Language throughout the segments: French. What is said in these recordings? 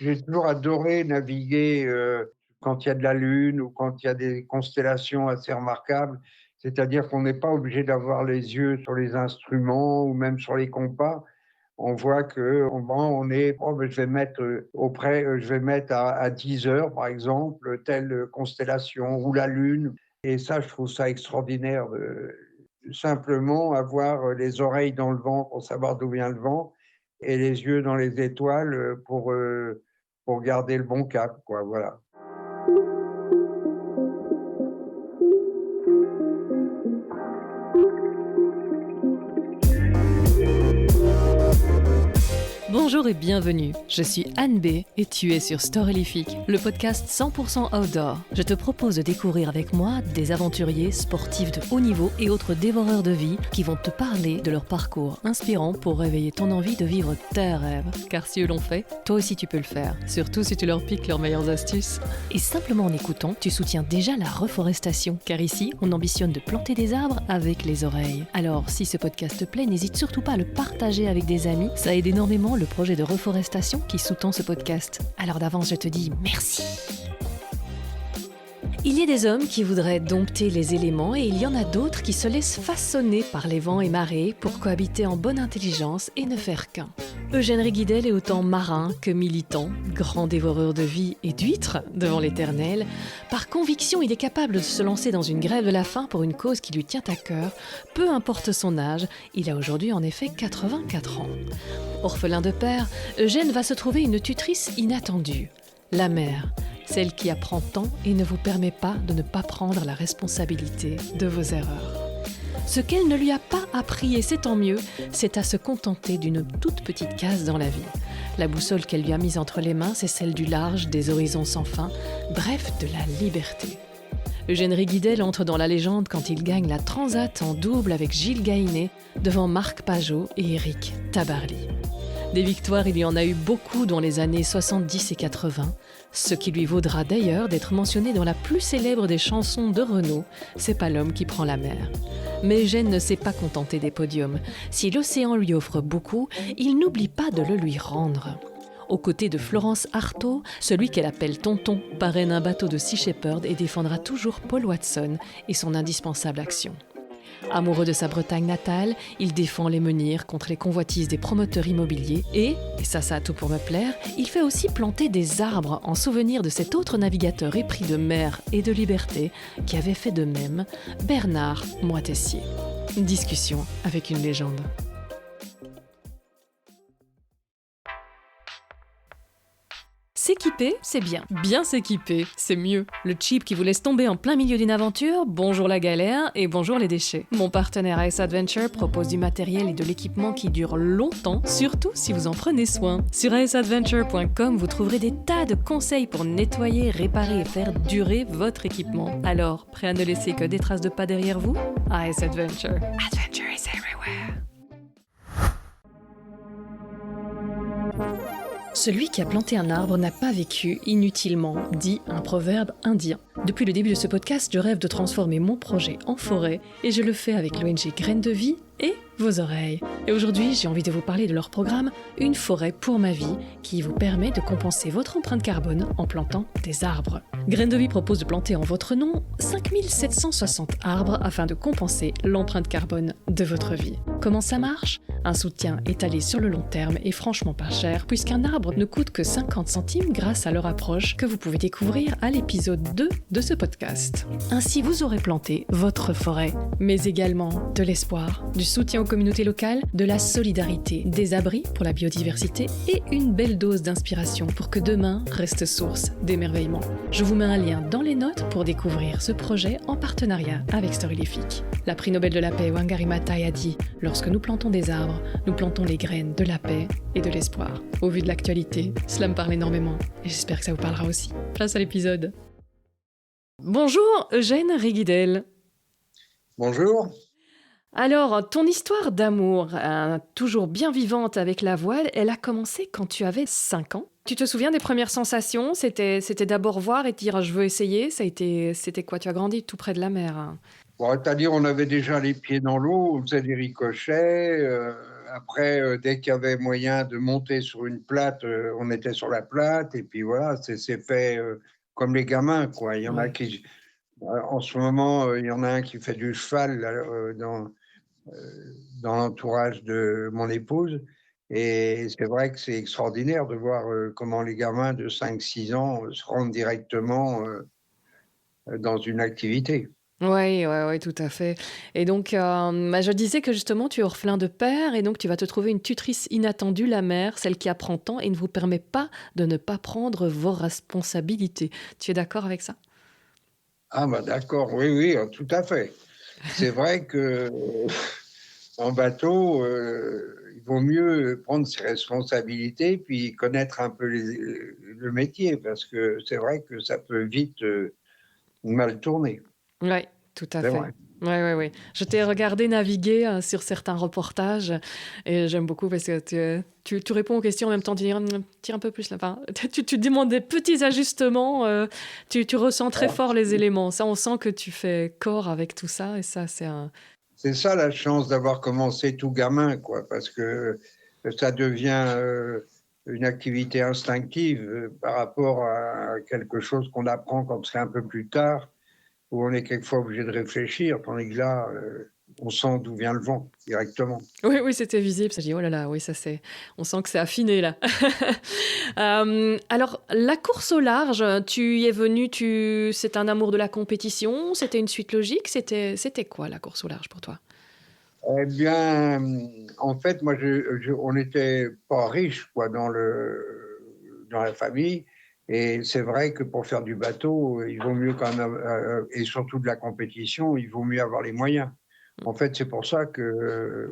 J'ai toujours adoré naviguer, quand il y a de la lune ou quand il y a des constellations assez remarquables. C'est-à-dire qu'on n'est pas obligé d'avoir les yeux sur les instruments ou même sur les compas. On voit qu'on est: «Oh beh, je vais mettre, je vais mettre à 10 heures, par exemple, telle, constellation ou la lune», et ça, je trouve ça extraordinaire de simplement avoir, les oreilles dans le vent pour savoir d'où vient le vent et les yeux dans les étoiles, pour garder le bon cap, quoi, voilà. Bonjour et bienvenue, je suis Anne B et tu es sur Storylific, le podcast 100% outdoor. Je te propose de découvrir avec moi des aventuriers, sportifs de haut niveau et autres dévoreurs de vie qui vont te parler de leur parcours inspirant pour réveiller ton envie de vivre tes rêves. Car si eux l'ont fait, toi aussi tu peux le faire, surtout si tu leur piques leurs meilleures astuces. Et simplement en écoutant, tu soutiens déjà la reforestation, car ici, on ambitionne de planter des arbres avec les oreilles. Alors, si ce podcast te plaît, n'hésite surtout pas à le partager avec des amis, ça aide énormément le projet de reforestation qui sous-tend ce podcast. Alors d'avance, je te dis merci. Il y a des hommes qui voudraient dompter les éléments et il y en a d'autres qui se laissent façonner par les vents et marées pour cohabiter en bonne intelligence et ne faire qu'un. Eugène Riguidel est autant marin que militant, grand dévoreur de vie et d'huîtres devant l'éternel. Par conviction, il est capable de se lancer dans une grève de la faim pour une cause qui lui tient à cœur, peu importe son âge. Il a aujourd'hui en effet 84 ans. Orphelin de père, Eugène va se trouver une tutrice inattendue, la mère. Celle qui apprend tant et ne vous permet pas de ne pas prendre la responsabilité de vos erreurs. Ce qu'elle ne lui a pas appris, et c'est tant mieux, c'est à se contenter d'une toute petite case dans la vie. La boussole qu'elle lui a mise entre les mains, c'est celle du large, des horizons sans fin, bref, de la liberté. Eugène Riguidel entre dans la légende quand il gagne la Transat en double avec Gilles Gainet devant Marc Pajot et Éric Tabarly. Des victoires, il y en a eu beaucoup dans les années 70 et 80, ce qui lui vaudra d'ailleurs d'être mentionné dans la plus célèbre des chansons de Renaud, C'est pas l'homme qui prend la mer. Mais Eugène ne s'est pas contenté des podiums. Si l'océan lui offre beaucoup, il n'oublie pas de le lui rendre. Aux côtés de Florence Artaud, celui qu'elle appelle Tonton parraine un bateau de Sea Shepherd et défendra toujours Paul Watson et son indispensable action. Amoureux de sa Bretagne natale, il défend les menhirs contre les convoitises des promoteurs immobiliers et ça a tout pour me plaire, il fait aussi planter des arbres en souvenir de cet autre navigateur épris de mer et de liberté qui avait fait de même, Bernard Moitessier. Discussion avec une légende. S'équiper, c'est bien. Bien s'équiper, c'est mieux. Le cheap qui vous laisse tomber en plein milieu d'une aventure, bonjour la galère et bonjour les déchets. Mon partenaire Ice Adventure propose du matériel et de l'équipement qui dure longtemps, surtout si vous en prenez soin. Sur iceadventure.com, vous trouverez des tas de conseils pour nettoyer, réparer et faire durer votre équipement. Alors, prêt à ne laisser que des traces de pas derrière vous? Ice Adventure. Adventure is everywhere. Celui qui a planté un arbre n'a pas vécu inutilement, dit un proverbe indien. Depuis le début de ce podcast, je rêve de transformer mon projet en forêt et je le fais avec l'ONG Graines de Vie et vos oreilles. Et aujourd'hui, j'ai envie de vous parler de leur programme Une forêt pour ma vie qui vous permet de compenser votre empreinte carbone en plantant des arbres. Graines de Vie propose de planter en votre nom 5760 arbres afin de compenser l'empreinte carbone de votre vie. Comment ça marche ? Un soutien étalé sur le long terme est franchement pas cher puisqu'un arbre ne coûte que 50 centimes grâce à leur approche que vous pouvez découvrir à l'épisode 2 de ce podcast. Ainsi, vous aurez planté votre forêt, mais également de l'espoir, du soutien aux communautés locales, de la solidarité, des abris pour la biodiversité et une belle dose d'inspiration pour que demain reste source d'émerveillement. Je vous mets un lien dans les notes pour découvrir ce projet en partenariat avec Storylific. La prix Nobel de la paix Wangari Maathai a dit « Lorsque nous plantons des arbres, nous plantons les graines de la paix et de l'espoir ». Au vu de l'actualité, cela me parle énormément et j'espère que ça vous parlera aussi. Place à l'épisode. Bonjour Eugène Riguidel. Bonjour. Alors, ton histoire d'amour, toujours bien vivante avec la voile, elle a commencé quand tu avais 5 ans. Tu te souviens des premières sensations ? C'était d'abord voir et dire « je veux essayer ». C'était quoi ? Tu as grandi tout près de la mer. Bon, c'est-à-dire on avait déjà les pieds dans l'eau, on faisait des ricochets. après, dès qu'il y avait moyen de monter sur une plate, on était sur la plate et puis voilà, c'est fait, comme les gamins, quoi. Il y en a Ouais. qui en ce moment, il y en a un qui fait du cheval là, dans l'entourage de mon épouse et c'est vrai que c'est extraordinaire de voir, comment les gamins de 5, 6 ans, se rendent directement, dans une activité. Oui, ouais, ouais, tout à fait. Et donc, bah, je disais que justement, tu es orphelin de père et donc tu vas te trouver une tutrice inattendue, la mère, celle qui apprend tant et ne vous permet pas de ne pas prendre vos responsabilités. Tu es d'accord avec ça? Ah bah d'accord, oui, oui, tout à fait. C'est vrai que en bateau, il vaut mieux prendre ses responsabilités, puis connaître un peu le métier, parce que c'est vrai que ça peut vite mal tourner. Ouais, tout à C'est fait. vrai. Ouais, ouais, ouais. Je t'ai regardé naviguer sur certains reportages et j'aime beaucoup parce que tu réponds aux questions en même temps, tu dis tire un peu plus là. Enfin, tu demandes des petits ajustements, tu ressens très fort les éléments. Ça, on sent que tu fais corps avec tout ça et ça, c'est un. C'est ça la chance d'avoir commencé tout gamin, quoi, parce que ça devient une activité instinctive par rapport à quelque chose qu'on apprend quand c'est un peu plus tard, où on est quelquefois obligé de réfléchir, tandis que là, on sent d'où vient le vent directement. Oui, oui, c'était visible. Ça, je dis, oh là là, oui, ça c'est. On sent que c'est affiné là. Alors, la course au large, tu y es venu, c'est un amour de la compétition, c'était une suite logique, c'était quoi la course au large pour toi? Eh bien, en fait, moi, on n'était pas riche, quoi, dans la famille. Et c'est vrai que pour faire du bateau, il vaut mieux quand même, et surtout de la compétition, il vaut mieux avoir les moyens. En fait, c'est pour ça que,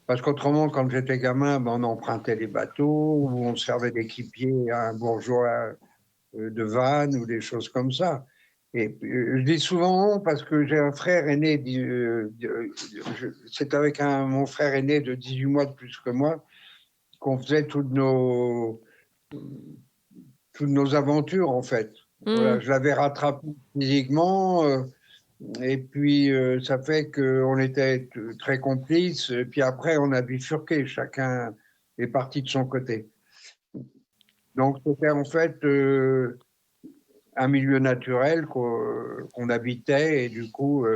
parce qu'autrement, quand j'étais gamin, ben, on empruntait les bateaux ou on servait d'équipier à un bourgeois de Vannes ou des choses comme ça. Et je dis souvent on parce que j'ai un frère aîné, c'est avec mon frère aîné de 18 mois de plus que moi qu'on faisait toutes nos aventures en fait. Voilà, Hmm. je l'avais rattrapé physiquement et puis ça fait qu'on était très complices. Et puis après, on a bifurqué, chacun est parti de son côté. Donc c'était en fait un milieu naturel qu'on habitait et du coup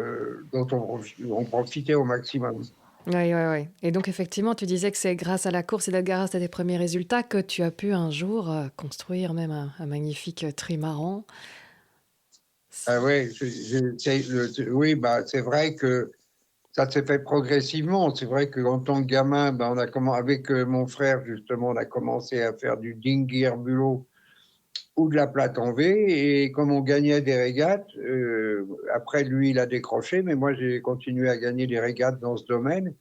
dont on profitait au maximum. Oui, oui, oui. Et donc, effectivement, tu disais que c'est grâce à la course et grâce à tes premiers résultats que tu as pu un jour construire même un magnifique trimaran. Ah ouais, oui, bah, c'est vrai que ça s'est fait progressivement. C'est vrai qu'en tant que gamin, bah, avec mon frère, justement, on a commencé à faire du dinghy herbulot ou de la plate en V. Et comme on gagnait des régates, après lui, il a décroché, mais moi, j'ai continué à gagner des régates dans ce domaine.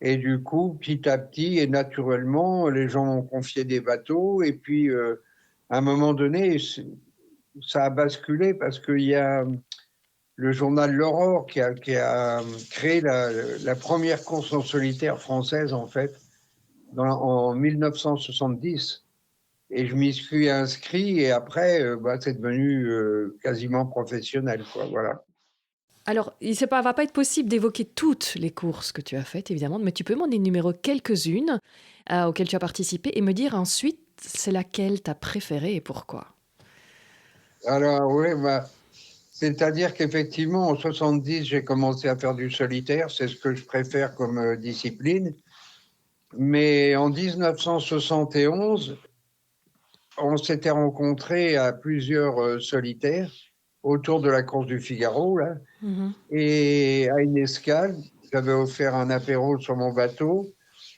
Et du coup, petit à petit et naturellement, les gens m'ont confié des bateaux. Et puis, à un moment donné, ça a basculé parce qu'il y a le journal L'Aurore qui a créé la première course en solitaire française, en fait, en 1970. Et je m'y suis inscrit et après, bah, c'est devenu quasiment professionnel, quoi, voilà. Alors, va pas être possible d'évoquer toutes les courses que tu as faites, évidemment, mais tu peux m'en énumérer quelques-unes auxquelles tu as participé et me dire ensuite c'est laquelle t'as préférée et pourquoi. Alors, oui, bah, c'est-à-dire qu'effectivement, en 70, j'ai commencé à faire du solitaire, c'est ce que je préfère comme discipline. Mais en 1971, on s'était rencontrés à plusieurs solitaires autour de la course du Figaro, là, Mhm. et à une escale, j'avais offert un apéro sur mon bateau.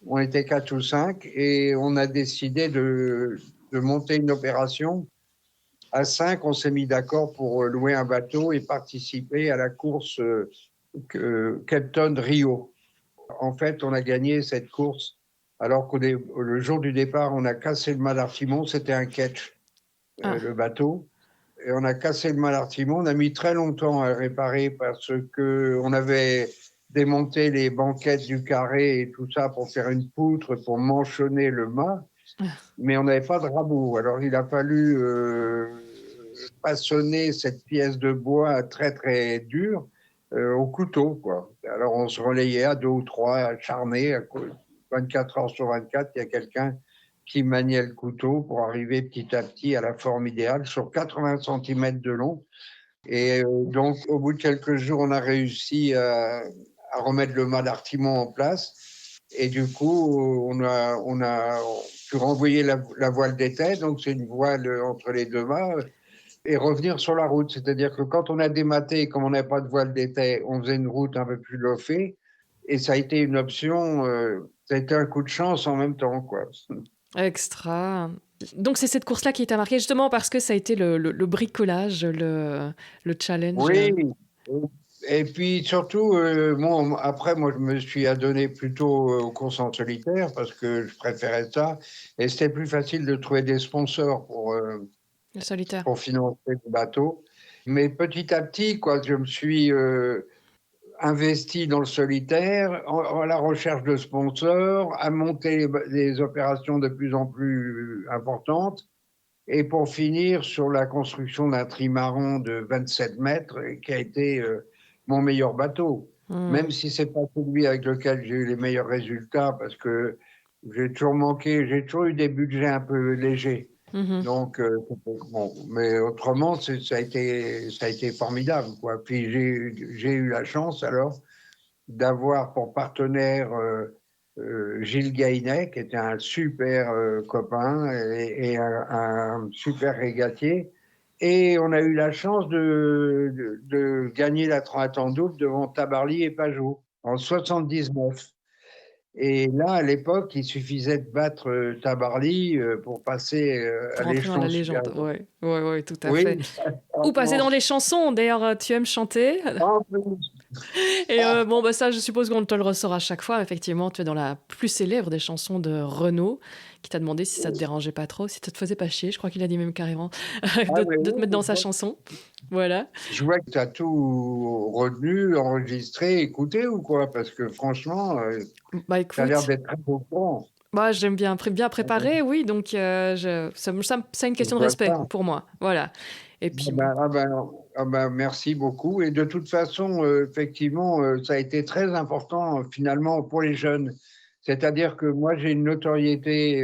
On était 4 ou 5 et on a décidé de monter une opération. À 5, on s'est mis d'accord pour louer un bateau et participer à la course Cape Town Rio. En fait, on a gagné cette course alors que le jour du départ, on a cassé le mât d'artimon, c'était un ketch, Ah, le bateau. Et on a cassé le mât d'artimon. On a mis très longtemps à le réparer parce qu'on avait démonté les banquettes du carré et tout ça pour faire une poutre, pour manchonner le mât. Mais on n'avait pas de rabot. Alors il a fallu façonner cette pièce de bois très très dure au couteau, quoi. Alors on se relayait à 2 ou 3 acharnés 24 heures sur 24, il y a quelqu'un qui maniait le couteau pour arriver petit à petit à la forme idéale sur 80 centimètres de long. Et donc, au bout de quelques jours, on a réussi à remettre le mât d'artimon en place. Et du coup, on a pu renvoyer la voile d'étai, donc c'est une voile entre les deux mâts, et revenir sur la route. C'est-à-dire que quand on a dématé, comme on n'avait pas de voile d'étai, on faisait une route un peu plus loffée. Et ça a été une option, ça a été un coup de chance en même temps, quoi. Extra. Donc c'est cette course-là qui t'a marqué justement parce que ça a été le bricolage, le challenge. Oui, et puis surtout, bon, après, moi, je me suis adonné plutôt aux courses en solitaire parce que je préférais ça. Et c'était plus facile de trouver des sponsors Le solitaire. pour financer le bateau. Mais petit à petit, quoi, je me suis investi dans le solitaire, à la recherche de sponsors, à monter des opérations de plus en plus importantes. Et pour finir, sur la construction d'un trimaran de 27 mètres, qui a été mon meilleur bateau. Hmm. Même si c'est pas celui avec lequel j'ai eu les meilleurs résultats, parce que j'ai toujours eu des budgets un peu légers. Mhm. Donc, bon, mais autrement, ça a été formidable, quoi. Puis j'ai eu la chance alors d'avoir pour partenaire Gilles Gainet, qui était un super copain et un super régatier. Et on a eu la chance de gagner la 30 en double devant Tabarly et Pajot en 79. Et là, à l'époque, il suffisait de battre Tabarly pour passer à Pour entrer dans la l'échelon légende. supérieur. Ouais, ouais, ouais, tout à Oui, fait. Ou passer franchement. dans les chansons. D'ailleurs, tu aimes chanter. En plus. Et bon, bah ça, je suppose qu'on te le ressort à chaque fois. Effectivement, tu es dans la plus célèbre des chansons de Renaud, qui t'a demandé si ça te dérangeait pas trop, si ça te faisait pas chier. Je crois qu'il a dit même carrément Ah, mais de te mettre dans sa oui, chanson. Voilà. je vois que tu as tout retenu, enregistré, écouté ou quoi? Parce que franchement, Bah tu as l'air écoute, d'être très au courant. moi j'aime bien, bien Je préparer, oui, donc c'est une question de vois respect ça. pour moi. Voilà. Et puis Ah bon. ben, ah ben, ah ben, merci beaucoup. Et de toute façon, effectivement, ça a été très important finalement pour les jeunes. C'est-à-dire que moi, j'ai une notoriété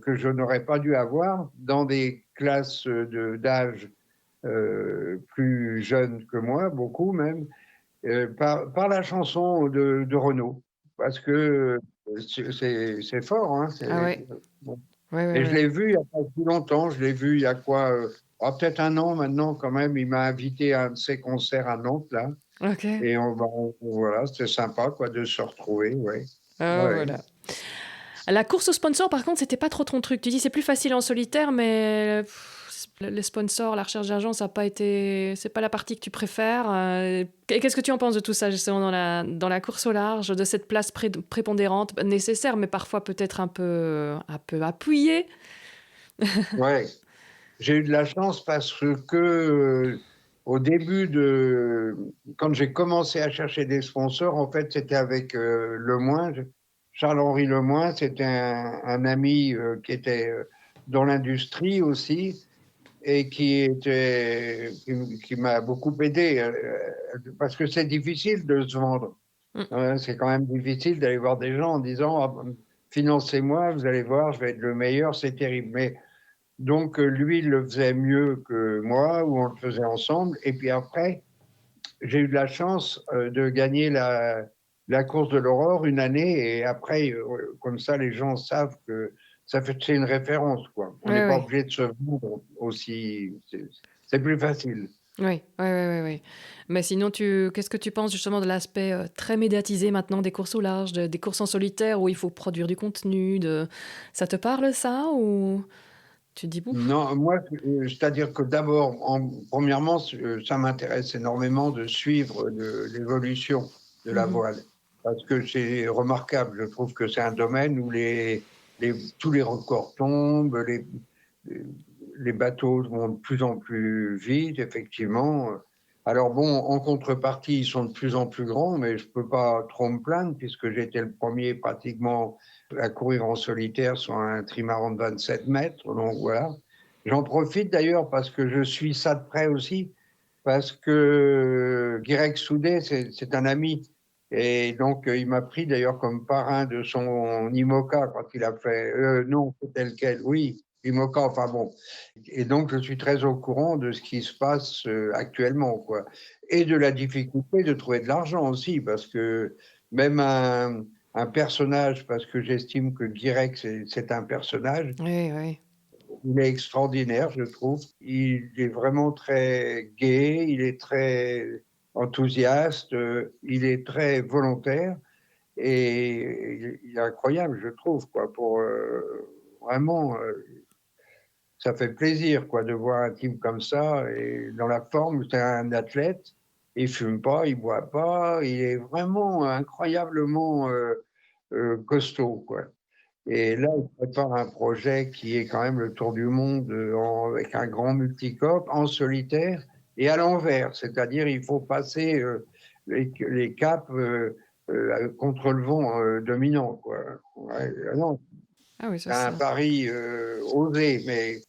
que je n'aurais pas dû avoir dans des classes d'âge plus jeunes que moi, beaucoup même. Par la chanson de Renaud, parce que c'est fort. Hein, Ah ouais, bon. ouais, ouais, Et je ouais. l'ai vu il n'y a pas si longtemps, je l'ai vu il y a quoi, peut-être un an maintenant quand même, il m'a invité à un de ses concerts à Nantes, là, Ok. et voilà, c'était sympa quoi, de se retrouver, ouais. Ah, Ouais. voilà. La course aux sponsors, par contre, c'était pas trop ton truc. Tu dis c'est plus facile en solitaire, mais les sponsors, la recherche d'argent, ça n'a pas été. C'est pas la partie que tu préfères. Qu'est-ce que tu en penses de tout ça, justement, dans la course au large, de cette place prépondérante, nécessaire, mais parfois peut-être un peu appuyée. Ouais. J'ai eu de la chance parce que au début quand j'ai commencé à chercher des sponsors, en fait, c'était avec Lemoine, Charles-Henri Lemoine, c'était un ami qui était dans l'industrie aussi et qui m'a beaucoup aidé parce que c'est difficile de se vendre. Mm. C'est quand même difficile d'aller voir des gens en disant ah, financez-moi, vous allez voir, je vais être le meilleur, c'est terrible. Mais donc, lui, il le faisait mieux que moi, ou on le faisait ensemble. Et puis après, j'ai eu de la chance de gagner la course de l'Aurore une année. Et après, comme ça, les gens savent que c'est une référence, quoi. On n'est Ouais, pas ouais. obligé de se vendre aussi. C'est plus facile. Oui, ouais, ouais, ouais, ouais. Mais sinon, qu'est-ce que tu penses justement de l'aspect très médiatisé maintenant des courses au large, des courses en solitaire où il faut produire du contenu, ça te parle ça ou tu te dis bouf? Non, moi, c'est-à-dire que d'abord, premièrement, ça m'intéresse énormément de suivre l'évolution de la Mhm. voile, parce que c'est remarquable. Je trouve que c'est un domaine où tous les records tombent, les bateaux vont de plus en plus vite, effectivement. Alors bon, en contrepartie, ils sont de plus en plus grands, mais je peux pas trop me plaindre puisque j'étais le premier pratiquement à courir en solitaire sur un trimaran de 27 mètres. Donc voilà. J'en profite d'ailleurs parce que je suis ça de près aussi, parce que Guirec Soudet, c'est un ami Et donc, il m'a pris d'ailleurs comme parrain de son IMOCA quand il a fait, non, c'est tel quel, oui, IMOCA, enfin bon. Et donc, je suis très au courant de ce qui se passe actuellement, quoi. Et de la difficulté de trouver de l'argent aussi, parce que même un personnage, parce que j'estime que Guirec, c'est un personnage, Oui, oui. il est extraordinaire, je trouve. Il est vraiment très gai, il est très enthousiaste, il est très volontaire et il est incroyable, je trouve, quoi. Pour vraiment, ça fait plaisir, quoi, de voir un type comme ça et dans la forme. C'est un athlète. Il fume pas, il boit pas, il est vraiment incroyablement costaud, quoi. Et là, il prépare un projet qui est quand même le tour du monde avec un grand multicoque en solitaire et à l'envers. C'est-à-dire, il faut passer les caps contre le vent dominant, quoi. Ouais, non, Ah oui, ça c'est un c'est. pari osé, mais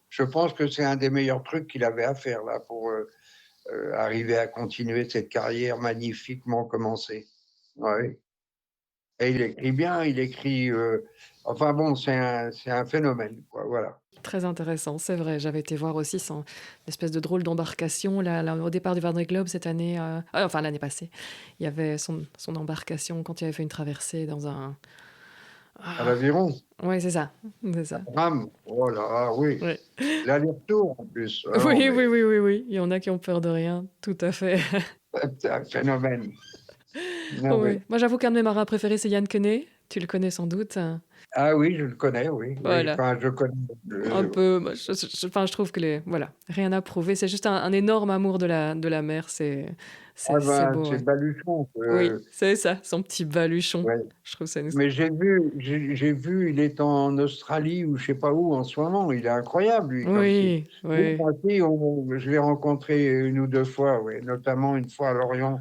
je pense que c'est un des meilleurs trucs qu'il avait à faire là pour arriver à continuer cette carrière magnifiquement commencée. Ouais. Et il écrit bien, il écrit. Enfin bon, c'est un phénomène, quoi. Voilà. Très intéressant, c'est vrai. J'avais été voir aussi son espèce de drôle d'embarcation là, au départ du Vendée Globe cette année, enfin l'année passée. Il y avait son embarcation quand il avait fait une traversée dans un. À Ah, l'aviron, ouais, c'est ça, c'est ça. Ram. Oh là, ah oui. Ouais. L'aller-retour en plus. Ah non, Oui, mais oui, oui, oui, oui. Il y en a qui ont peur de rien, tout à fait. c'est un phénomène. Non, mais... Oui. Moi, j'avoue qu'un de mes marins préférés, c'est Yann Kenet. Tu le connais sans doute. Ah oui, je le connais, oui. Oui. Voilà. Enfin, je connais. Un peu. Moi, enfin, je trouve que voilà, rien à prouver. C'est juste un énorme amour de la mer. Ah C'est ben, beau. c'est Ouais. Baluchon. Oui, c'est ça, son petit baluchon. Ouais. Je trouve ça une. Mais j'ai vu, il est en Australie ou je sais pas où en ce moment. Il est incroyable, lui, comme type. Oui, Oui, oui. moi aussi, je l'ai rencontré une ou deux fois, oui, notamment une fois à Lorient,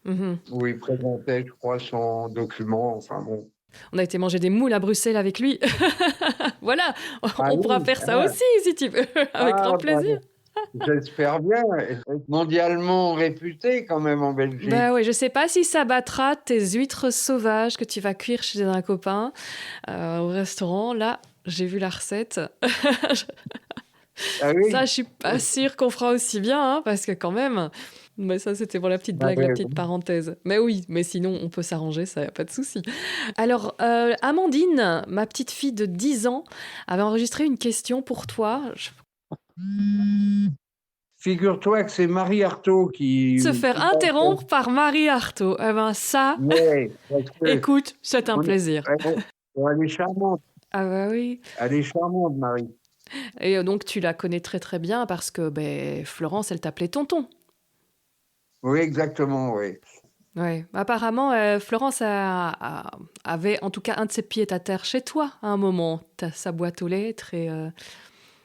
Mhm. où il présentait, je crois, son document. Enfin bon. On a été manger des moules à Bruxelles avec lui. Voilà, Ah on pourra oui, faire ça aussi si tu veux, avec grand bah, plaisir. j'espère bien. Mondialement réputé quand même en Bah Belgique. oui, je sais pas si ça battra tes huîtres sauvages que tu vas cuire chez un copain au restaurant. Là, j'ai vu la recette. Ah Ça, oui? je suis pas sûre qu'on fera aussi bien, hein, parce que quand même. Mais ça, c'était pour la petite Ah blague, la ouais, petite parenthèse. Mais oui, mais sinon, on peut s'arranger, ça y a pas de souci. Alors, Amandine, ma petite fille de 10 ans, avait enregistré une question pour toi. figure-toi que c'est Marie Artaud Se faire qui l'a fait. interrompre par Marie Artaud. Eh ben ça, Ouais, parce que écoute, c'est un on- plaisir. elle est charmante. Ah bah oui. Elle est charmante, Marie. Et donc, tu la connais très très bien parce que ben, Florence, elle t'appelait tonton. Oui, exactement, oui. Ouais. Apparemment, Florence avait en tout cas un de ses pieds à terre chez toi à un moment. T'as sa boîte aux lettres et.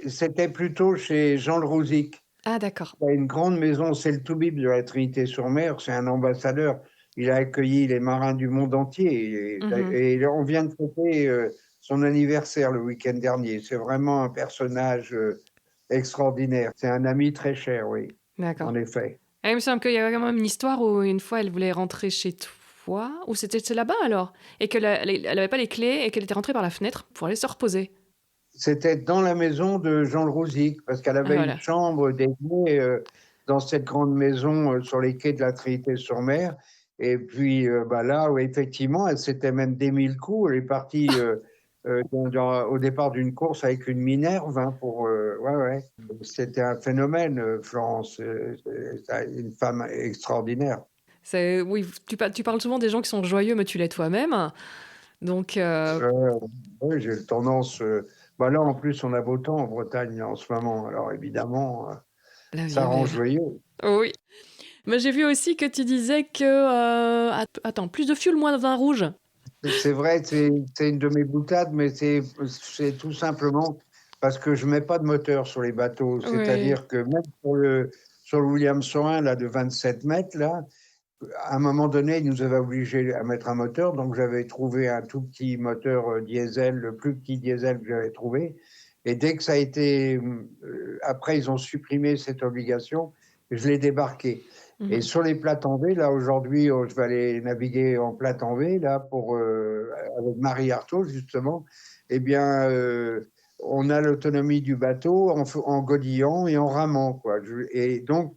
C'était plutôt chez Jean le Rouzic. Ah d'accord. Il a une grande maison, c'est le Toubib de la Trinité-sur-Mer, c'est un ambassadeur. Il a accueilli les marins du monde entier. Mhm. Et on vient de fêter son anniversaire le week-end dernier. C'est vraiment un personnage extraordinaire. C'est un ami très cher, oui, D'accord. en effet. Et il me semble qu'il y avait quand même une histoire où une fois elle voulait rentrer chez toi, ou c'est là-bas alors, et qu'elle avait pas les clés et qu'elle était rentrée par la fenêtre pour aller se reposer. C'était dans la maison de Jean le Rouzic, parce qu'elle Ah avait une voilà. chambre dédiée dans cette grande maison sur les quais de la Trinité-sur-Mer. Et puis bah là, où effectivement, elle s'était même démis le coup. Elle est partie au départ d'une course avec une Minerve. Hein, ouais, ouais. C'était un phénomène, Florence. C'est une femme extraordinaire. Oui, tu parles souvent des gens qui sont joyeux, mais tu l'es toi-même. Donc, Euh, oui, j'ai tendance. Bah là, en plus, on a beau temps en Bretagne en ce moment. Alors évidemment, la vie ça est rend belle. joyeux. Oui. Mais j'ai vu aussi que tu disais que... attends, plus de fioul, moins de vin rouge. C'est vrai, c'est une de mes boutades, mais c'est tout simplement parce que je mets pas de moteur sur les bateaux. Oui. C'est-à-dire que même sur le William Sorin, là, de 27 mètres, là, à un moment donné, il nous avait obligés à mettre un moteur. Donc, j'avais trouvé un tout petit moteur diesel, le plus petit diesel que j'avais trouvé. Et dès que ça a été. Après, ils ont supprimé cette obligation. je l'ai débarqué. Et Mmh. sur les plates en V, là aujourd'hui, je vais aller naviguer en plate en V, là, avec Marie Artaud, justement. Eh bien, on a l'autonomie du bateau en godillant et en ramant, quoi. Et donc,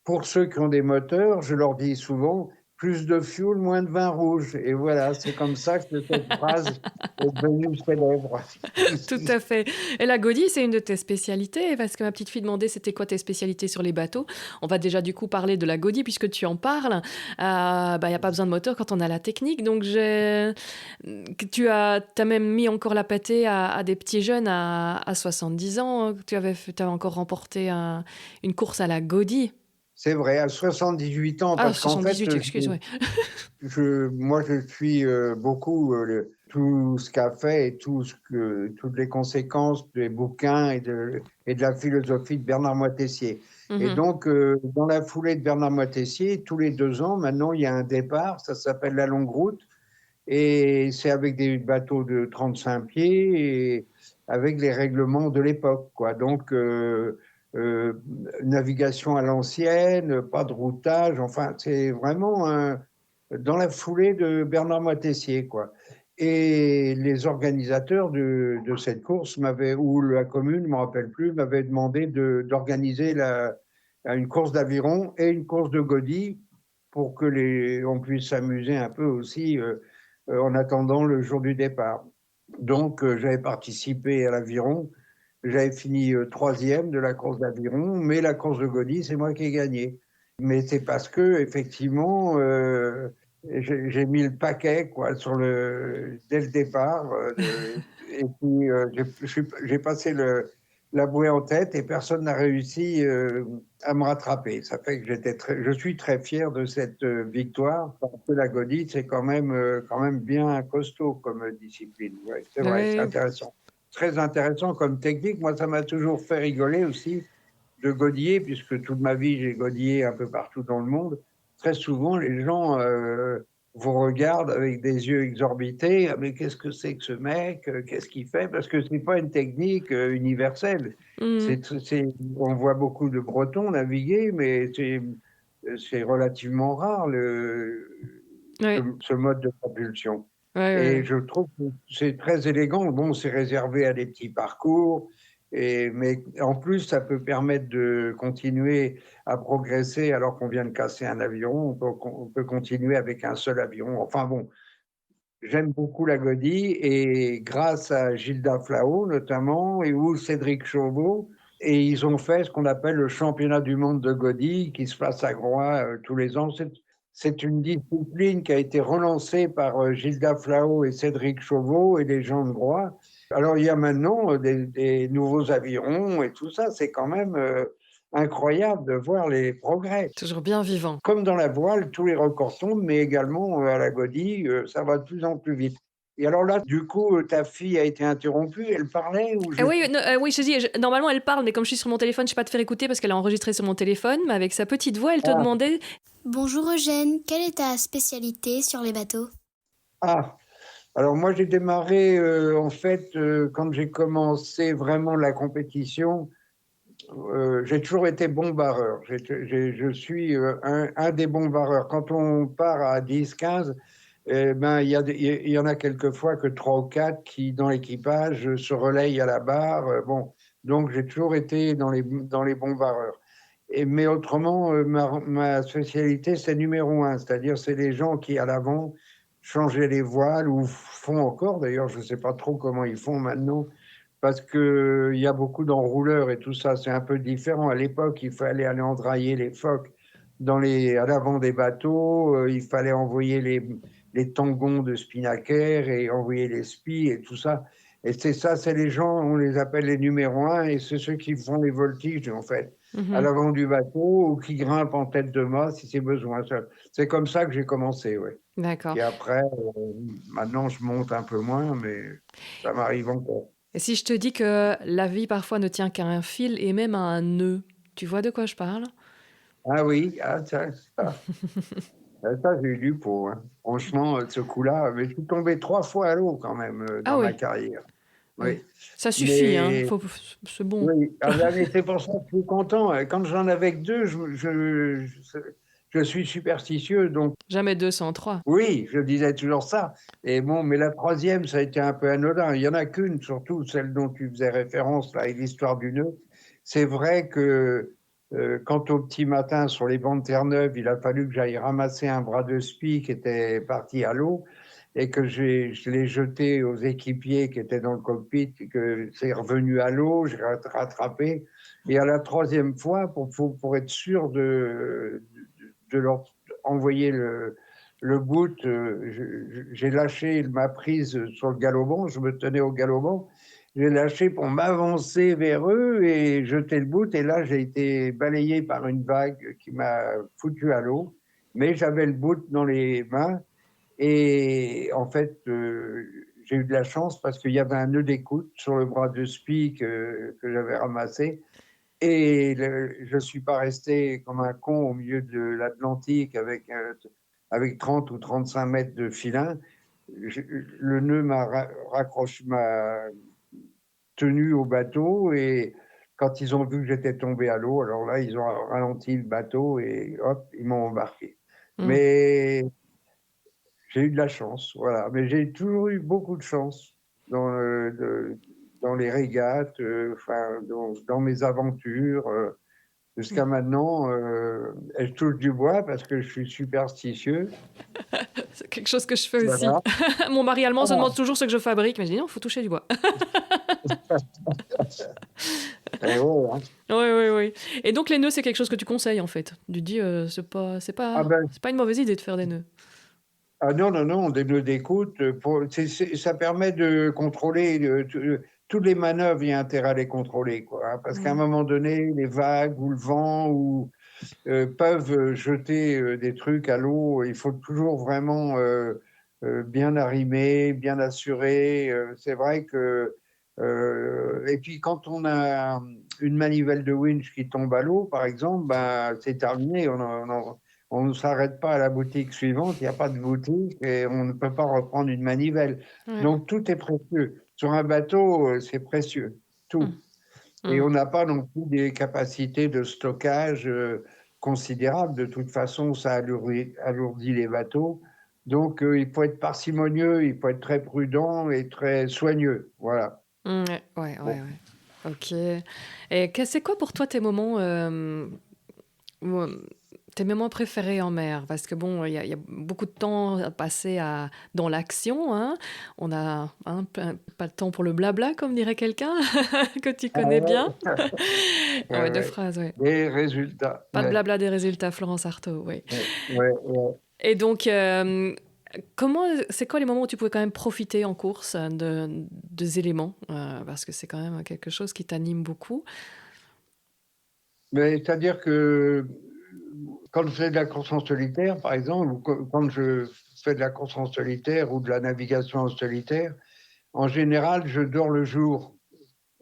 pour ceux qui ont des moteurs, je leur dis souvent, plus de fuel, moins de vin rouge. Et voilà, c'est comme ça que cette phrase est devenue célèbre Tout ici. à fait. Et la godille, c'est une de tes spécialités? Parce que ma petite fille demandait c'était quoi tes spécialités sur les bateaux. On va déjà du coup parler de la godille puisque tu en parles. Bah, y a pas besoin de moteur quand on a la technique. Donc que t'as même mis encore la pâtée à des petits jeunes à 70 ans. T'avais encore remporté une course à la godille. C'est vrai, à 78 ans, Ah, parce qu'en fait, 78, excuse, ouais. moi, je suis beaucoup tout ce qu'a fait et toutes les conséquences des bouquins et de la philosophie de Bernard Moitessier. Et Mhm. donc, dans la foulée de Bernard Moitessier, tous les 2 ans, maintenant, il y a un départ, ça s'appelle la longue route, et c'est avec des bateaux de 35 pieds et avec les règlements de l'époque, quoi. Donc, euh, navigation à l'ancienne, pas de routage, enfin, c'est vraiment dans la foulée de Bernard Moitessier, quoi. Et les organisateurs de cette course ou la commune, je ne me rappelle plus, m'avaient demandé d'organiser une course d'aviron et une course de godille pour que on puisse s'amuser un peu aussi en attendant le jour du départ. Donc, j'avais participé à l'aviron. J'avais fini troisième de la course d'aviron, mais la course de godille, c'est moi qui ai gagné. Mais c'est parce que, effectivement, j'ai mis le paquet, quoi, dès le départ. Et puis, j'ai passé la bouée en tête et personne n'a réussi à me rattraper. Ça fait que je suis très fier de cette victoire parce que la godille, c'est quand même bien costaud comme discipline. Ouais, c'est vrai, c'est Ouais. intéressant. Très intéressant comme technique. Moi, ça m'a toujours fait rigoler aussi de godiller, puisque toute ma vie, j'ai godillé un peu partout dans le monde. Très souvent, les gens vous regardent avec des yeux exorbités. Ah, mais qu'est-ce que c'est que ce mec? Qu'est-ce qu'il fait? Parce que ce n'est pas une technique universelle. Mhm. On voit beaucoup de Bretons naviguer, mais c'est relativement rare Ouais. ce mode de propulsion. Ouais, ouais, Et ouais. je trouve que c'est très élégant. Bon, c'est réservé à des petits parcours, mais en plus, ça peut permettre de continuer à progresser alors qu'on vient de casser un avion. On peut continuer avec un seul avion. Enfin bon, j'aime beaucoup la godille et grâce à Gilda Flao notamment ou Cédric Chauveau, et ils ont fait ce qu'on appelle le championnat du monde de godille qui se passe à Groix tous les ans. C'est une discipline qui a été relancée par Gilda Flao et Cédric Chauveau et les gens de Groix. Alors il y a maintenant des nouveaux avirons et tout ça, c'est quand même incroyable de voir les progrès. Toujours bien vivant. Comme dans la voile, tous les records tombent, mais également à la godille, ça va de plus en plus vite. Et alors là, du coup, ta fille a été interrompue, elle parlait ou Eh je... oui, oui, je te dis, normalement elle parle, mais comme je suis sur mon téléphone, je ne vais pas te faire écouter parce qu'elle a enregistré sur mon téléphone, mais avec sa petite voix, elle te Ah, demandait. Bonjour Eugène, quelle est ta spécialité sur les bateaux? ah. Alors moi, j'ai démarré, en fait, quand j'ai commencé vraiment la compétition, j'ai toujours été bon barreur. Je suis un des bons barreurs. Quand on part à 10, 15, eh ben, il y en a quelquefois que 3 ou 4 qui, dans l'équipage, se relayent à la barre. Bon, donc j'ai toujours été dans les bons barreurs. Mais autrement, ma spécialité, c'est numéro 1, c'est-à-dire c'est les gens qui, à l'avant, changeaient les voiles ou font encore, d'ailleurs, je ne sais pas trop comment ils font maintenant, parce qu'il y a beaucoup d'enrouleurs et tout ça, c'est un peu différent. À l'époque, il fallait aller endrailler les phoques à l'avant des bateaux, il fallait envoyer les tangons de spinnaker et envoyer les spies et tout ça. Et c'est ça, c'est les gens, on les appelle les numéros 1 et c'est ceux qui font les voltiges, en fait, à Mhm. l'avant du bateau ou qui grimpent en tête de mât si c'est besoin. C'est comme ça que j'ai commencé, oui. D'accord. Puis après, maintenant, je monte un peu moins, mais ça m'arrive encore. Et si je te dis que la vie parfois ne tient qu'à un fil et même à un nœud, tu vois de quoi je parle? Ah oui, ça j'ai eu du pot, hein. Franchement, ce coup-là, mais je suis tombé 3 fois à l'eau quand même Ah dans ma oui. carrière. Oui. oui. Ça suffit, hein. Mais C'est bon. oui, ah bah, mais c'est pour ça que je suis content. Quand j'en avais que 2, je suis superstitieux, donc Jamais 2 sans 3. oui, je disais toujours ça. Et bon, mais la troisième, ça a été un peu anodin. Il y en a qu'une, surtout celle dont tu faisais référence, là, et l'histoire du nœud. C'est vrai que quand au petit matin, sur les bancs de Terre-Neuve, il a fallu que j'aille ramasser un bras de spi qui était parti à l'eau et que je l'ai jeté aux équipiers qui étaient dans le cockpit, et que c'est revenu à l'eau, j'ai rattrapé. Et à la troisième fois, pour être sûr de leur envoyer le boot, j'ai lâché ma prise sur le galopant, je me tenais au galopant, j'ai lâché pour m'avancer vers eux et jeter le boot, et là j'ai été balayé par une vague qui m'a foutu à l'eau, mais j'avais le boot dans les mains, et en fait j'ai eu de la chance parce qu'il y avait un nœud d'écoute sur le bras de spi que j'avais ramassé, et je ne suis pas resté comme un con au milieu de l'Atlantique avec 30 ou 35 mètres de filin. Le nœud m'a tenu au bateau, et quand ils ont vu que j'étais tombé à l'eau, alors là, ils ont ralenti le bateau et hop, ils m'ont embarqué. Mmh. Mais j'ai eu de la chance, voilà. Mais j'ai toujours eu beaucoup de chance dans, dans les régates, enfin, dans mes aventures. Jusqu'à maintenant, et je touche du bois parce que je suis superstitieux. C'est quelque chose que je fais aussi. Voilà. Mon mari allemand se Ah, demande toujours ce que je fabrique, mais je dis: «Non, il faut toucher du bois». et ouais, hein. Oui, oui, oui. Et donc les nœuds, c'est quelque chose que tu conseilles, en fait? Tu dis, Ah ben, c'est pas une mauvaise idée de faire des nœuds. ah non, non, non, des nœuds d'écoute, ça permet de contrôler toutes les manœuvres, il y a intérêt à les contrôler, quoi, hein, parce qu'à un Mmh. moment donné, les vagues ou le vent peuvent jeter des trucs à l'eau. Il faut toujours vraiment bien arrimer, bien assurer. C'est vrai que et puis quand on a une manivelle de winch qui tombe à l'eau, par exemple, ben, c'est terminé. On ne s'arrête pas à la boutique suivante. Il n'y a pas de boutique et on ne peut pas reprendre une manivelle. Ouais. Donc tout est précieux. Sur un bateau, c'est précieux, Mmh. tout. Et Mmh. on n'a pas non plus des capacités de stockage considérables. De toute façon, ça alourdit les bateaux. Donc, il faut être parcimonieux, il faut être très prudent et très soigneux. Voilà. Mmh, ouais, ouais, Bon. ouais, ouais. OK. Et c'est quoi pour toi tes moments, où, tes moments préférés en mer? Parce que bon, il y a beaucoup de temps à passer dans l'action, hein. On a, hein, pas le temps pour le blabla, comme dirait quelqu'un que tu Ah connais bien. ouais, Ouais, ouais, 2 ouais. phrases, ouais. Les résultats. Pas de Ouais, blabla des résultats, Florence Artaud, oui. ouais, ouais, ouais. Et donc, c'est quoi les moments où tu pouvais quand même profiter en course des éléments? Parce que c'est quand même quelque chose qui t'anime beaucoup. Mais c'est-à-dire que quand je fais de la course en solitaire, par exemple, ou quand je fais de la course en solitaire ou de la navigation en solitaire, en général, je dors le jour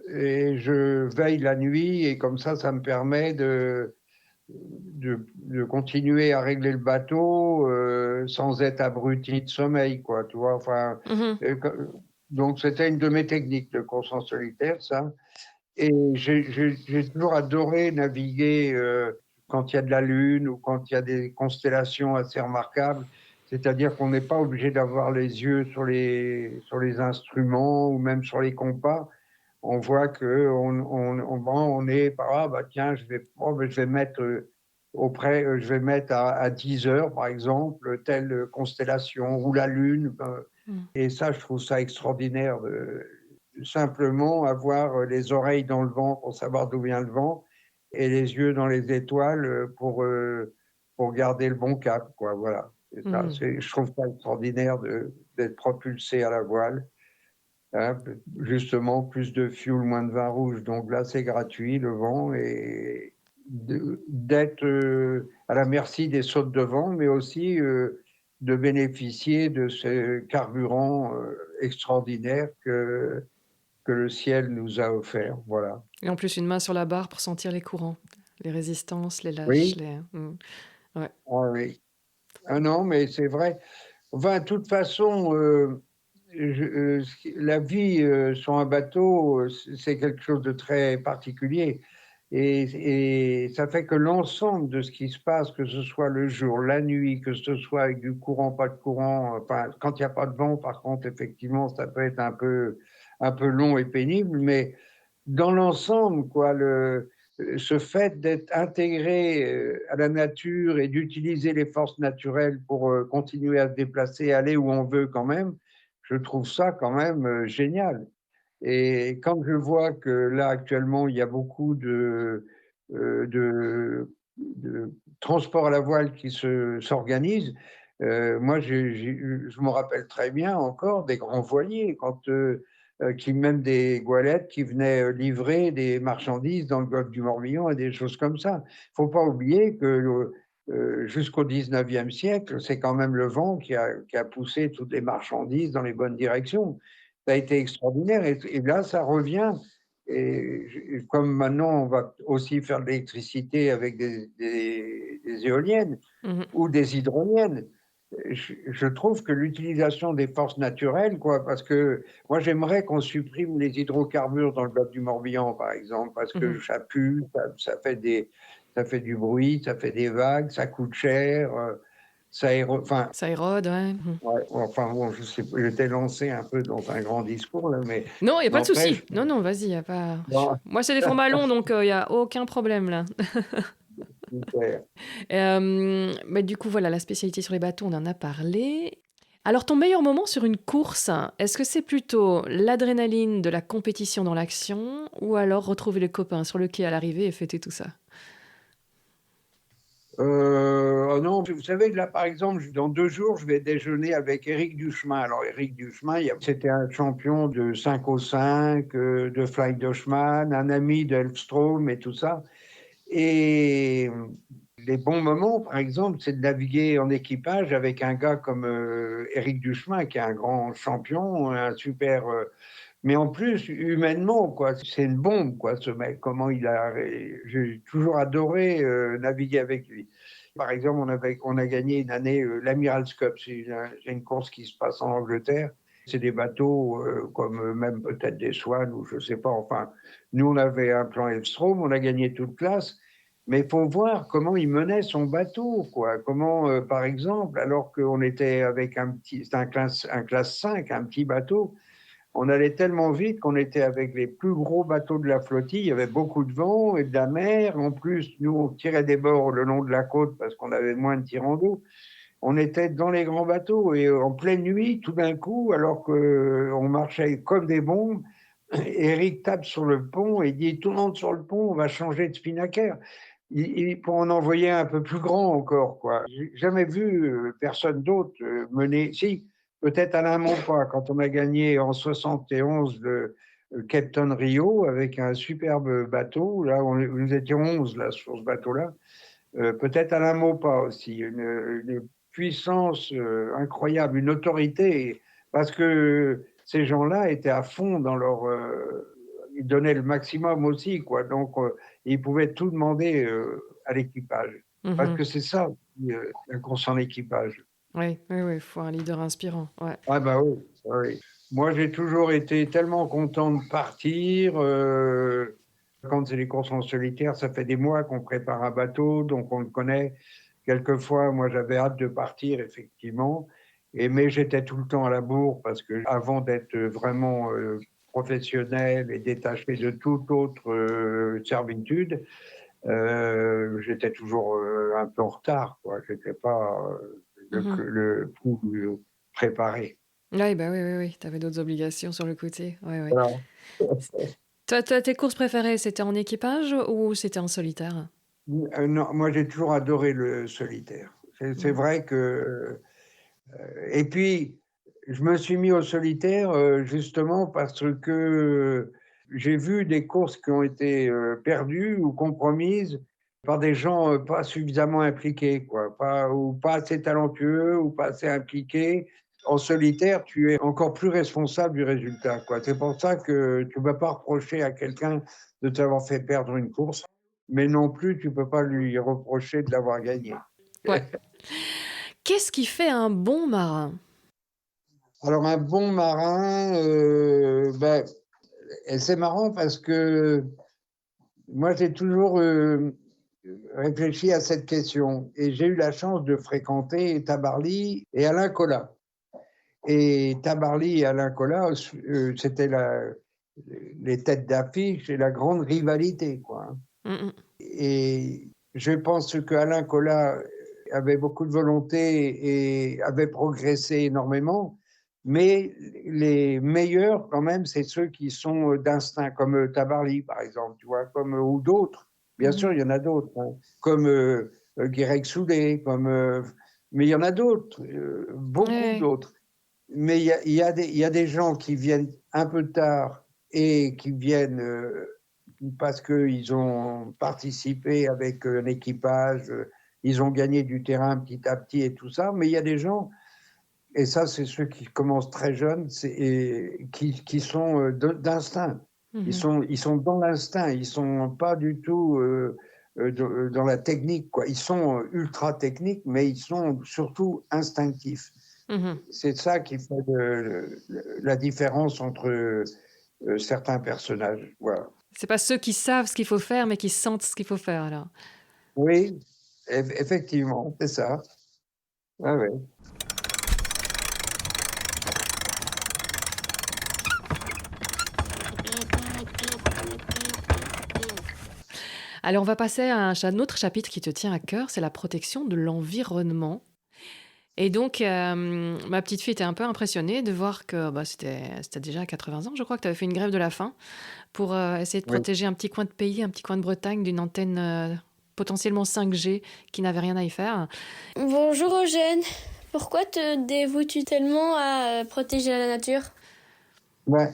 et je veille la nuit, et comme ça me permet de continuer à régler le bateau sans être abruti de sommeil, quoi, tu vois. Enfin, Mhm. euh, donc c'était une de mes techniques de course en solitaire, ça. Et j'ai toujours adoré naviguer quand il y a de la lune ou quand il y a des constellations assez remarquables. C'est-à-dire qu'on n'est pas obligé d'avoir les yeux sur les instruments ou même sur les compas. On voit que on est par là, bah tiens, je vais mettre je vais mettre à 10 heures, par exemple, telle constellation ou la lune. Mm. Et ça, je trouve ça extraordinaire de simplement avoir les oreilles dans le vent pour savoir d'où vient le vent et les yeux dans les étoiles pour garder le bon cap, quoi. Voilà. Et ça, Mm. je trouve ça extraordinaire d'être propulsé à la voile. Hein, justement, plus de fuel, moins de vin rouge. Donc là, c'est gratuit, le vent, et d'être à la merci des sautes de vent, mais aussi de bénéficier de ce carburant extraordinaire que le ciel nous a offert. Voilà. Et en plus, une main sur la barre pour sentir les courants, les résistances, les lâches, Oui, Ouais. ah oui. Ah non, mais c'est vrai. Enfin, de toute façon, La vie sur un bateau, c'est quelque chose de très particulier. Et ça fait que l'ensemble de ce qui se passe, que ce soit le jour, la nuit, que ce soit avec du courant, pas de courant, enfin, quand il n'y a pas de vent, par contre, effectivement, ça peut être un peu long et pénible, mais dans l'ensemble, quoi, ce fait d'être intégré à la nature et d'utiliser les forces naturelles pour continuer à se déplacer, aller où on veut quand même, je trouve ça quand même génial. Et quand je vois que là, actuellement, il y a beaucoup euh, de, de transport à la voile qui s'organisent, moi, je me rappelle très bien encore des grands voiliers, qui même des goélettes qui venaient livrer des marchandises dans le golfe du Morbihan et des choses comme ça. Il ne faut pas oublier que jusqu'au 19e siècle, c'est quand même le vent qui a poussé toutes les marchandises dans les bonnes directions. Ça a été extraordinaire et là, ça revient. Et comme maintenant, on va aussi faire de l'électricité avec des éoliennes Mhm. ou des hydroliennes, je trouve que l'utilisation des forces naturelles, quoi, parce que moi, j'aimerais qu'on supprime les hydrocarbures dans le golfe du Morbihan, par exemple, parce que Mhm. ça pue, ça fait du bruit, ça fait des vagues, ça coûte cher, enfin, Ça érode, ouais. Mhm. ouais, enfin bon, je sais pas, j'étais lancé un peu dans un grand discours là, mais Non, il n'y a pas de souci. n'empêche. Non, non, vas-y, y a pas. Bon, Moi, c'est des fonds ballons, donc il n'y a aucun problème là. super. Mais du coup, voilà, la spécialité sur les bateaux, on en a parlé. Alors, ton meilleur moment sur une course, est-ce que c'est plutôt l'adrénaline de la compétition dans l'action ou alors retrouver les copains sur le quai à l'arrivée et fêter tout ça? Oh non, vous savez, là, par exemple, dans 2 jours, je vais déjeuner avec Éric Duchemin. Alors, Éric Duchemin, c'était un champion de 5 au 5, de Fly Dushman, un ami d'Elfstrom et tout ça. Et les bons moments, par exemple, c'est de naviguer en équipage avec un gars comme Éric Duchemin, qui est un grand champion, un super. Mais en plus, humainement, quoi, c'est une bombe, quoi, ce mec. Comment il a. J'ai toujours adoré naviguer avec lui. Par exemple, on a gagné une année l'Admiral's Cup. C'est une course qui se passe en Angleterre. C'est des bateaux comme même peut-être des Swan ou je sais pas. Enfin, nous, on avait un plan Elfstrom, on a gagné toute classe. Mais il faut voir comment il menait son bateau, quoi. Comment, par exemple, alors qu'on était avec c'est un classe 5, un petit bateau, on allait tellement vite qu'on était avec les plus gros bateaux de la flottille. Il y avait beaucoup de vent et de la mer. En plus, nous, on tirait des bords le long de la côte parce qu'on avait moins de tirants d'eau. On était dans les grands bateaux et en pleine nuit, tout d'un coup, alors qu'on marchait comme des bombes, Eric tape sur le pont et dit tout le monde sur le pont, on va changer de spinnaker. Pour en envoyer un peu plus grand encore, quoi. J'ai jamais vu personne d'autre mener. Si, peut-être Alain Maupas, quand on a gagné en 71 le Captain Rio avec un superbe bateau. Là, nous étions 11 là, sur ce bateau-là. Peut-être Alain Maupas aussi, une puissance incroyable, une autorité, parce que ces gens-là étaient à fond dans leur. Ils donnaient le maximum aussi, quoi. Donc, ils pouvaient tout demander à l'équipage. Parce Mhm. que c'est ça, la course en équipage. Oui, oui, oui, il faut un leader inspirant. Ouais. Ah, bah oui, oui. Moi, j'ai toujours été tellement content de partir. Quand c'est les courses en solitaire, ça fait des mois qu'on prépare un bateau, donc on le connaît. Quelquefois, moi, j'avais hâte de partir, effectivement. Mais j'étais tout le temps à la bourre parce que avant d'être vraiment professionnel et détaché de toute autre servitude, j'étais toujours un peu en retard, quoi. J'étais pas Mhm. le coup préparé. Ouais, bah oui, oui, oui. T'avais d'autres obligations sur le côté. Ouais, ouais. Voilà. Toi, tes courses préférées, c'était en équipage ou c'était en solitaire? Non, moi, j'ai toujours adoré le solitaire. C'est Mhm. vrai que. Et puis, je me suis mis au solitaire justement parce que j'ai vu des courses qui ont été perdues ou compromises par des gens pas suffisamment impliqués, quoi, ou pas assez talentueux ou pas assez impliqués. En solitaire, tu es encore plus responsable du résultat, quoi. C'est pour ça que tu ne peux pas reprocher à quelqu'un de t'avoir fait perdre une course, mais non plus tu ne peux pas lui reprocher de l'avoir gagnée. Ouais. Qu'est-ce qui fait un bon marin? Alors un bon marin, et c'est marrant parce que moi j'ai toujours réfléchi à cette question et j'ai eu la chance de fréquenter Tabarly et Alain Colas. Et Tabarly et Alain Colas, c'était les têtes d'affiche et la grande rivalité, quoi. Mm, Et je pense que Alain Colas avait beaucoup de volonté et avait progressé énormément, mais les meilleurs, quand même, c'est ceux qui sont d'instinct, comme Tabarly, par exemple, tu vois, comme, ou d'autres. Bien sûr, il y en a d'autres, hein, comme Guirec Soulet, mais il y en a d'autres, beaucoup ouais. d'autres. Mais il y a des gens qui viennent un peu tard et qui viennent parce qu'ils ont participé avec un équipage, ils ont gagné du terrain petit à petit et tout ça. Mais il y a des gens, et ça, c'est ceux qui commencent très jeunes, et qui sont d'instinct. Mhm. Ils sont dans l'instinct, ils sont pas du tout dans la technique, quoi. Ils sont ultra techniques, mais ils sont surtout instinctifs. Mhm. C'est ça qui fait la différence entre certains personnages. Voilà. C'est pas ceux qui savent ce qu'il faut faire, mais qui sentent ce qu'il faut faire, alors. Oui, effectivement, c'est ça. Ouais, ouais. Alors, on va passer à un autre chapitre qui te tient à cœur, c'est la protection de l'environnement. Et donc, ma petite fille était un peu impressionnée de voir que c'était déjà à 80 ans, je crois, que tu avais fait une grève de la faim pour essayer de Oui. protéger un petit coin de pays, un petit coin de Bretagne d'une antenne potentiellement 5G qui n'avait rien à y faire. Bonjour Eugène, pourquoi te dévoues-tu tellement à protéger la nature? Ouais.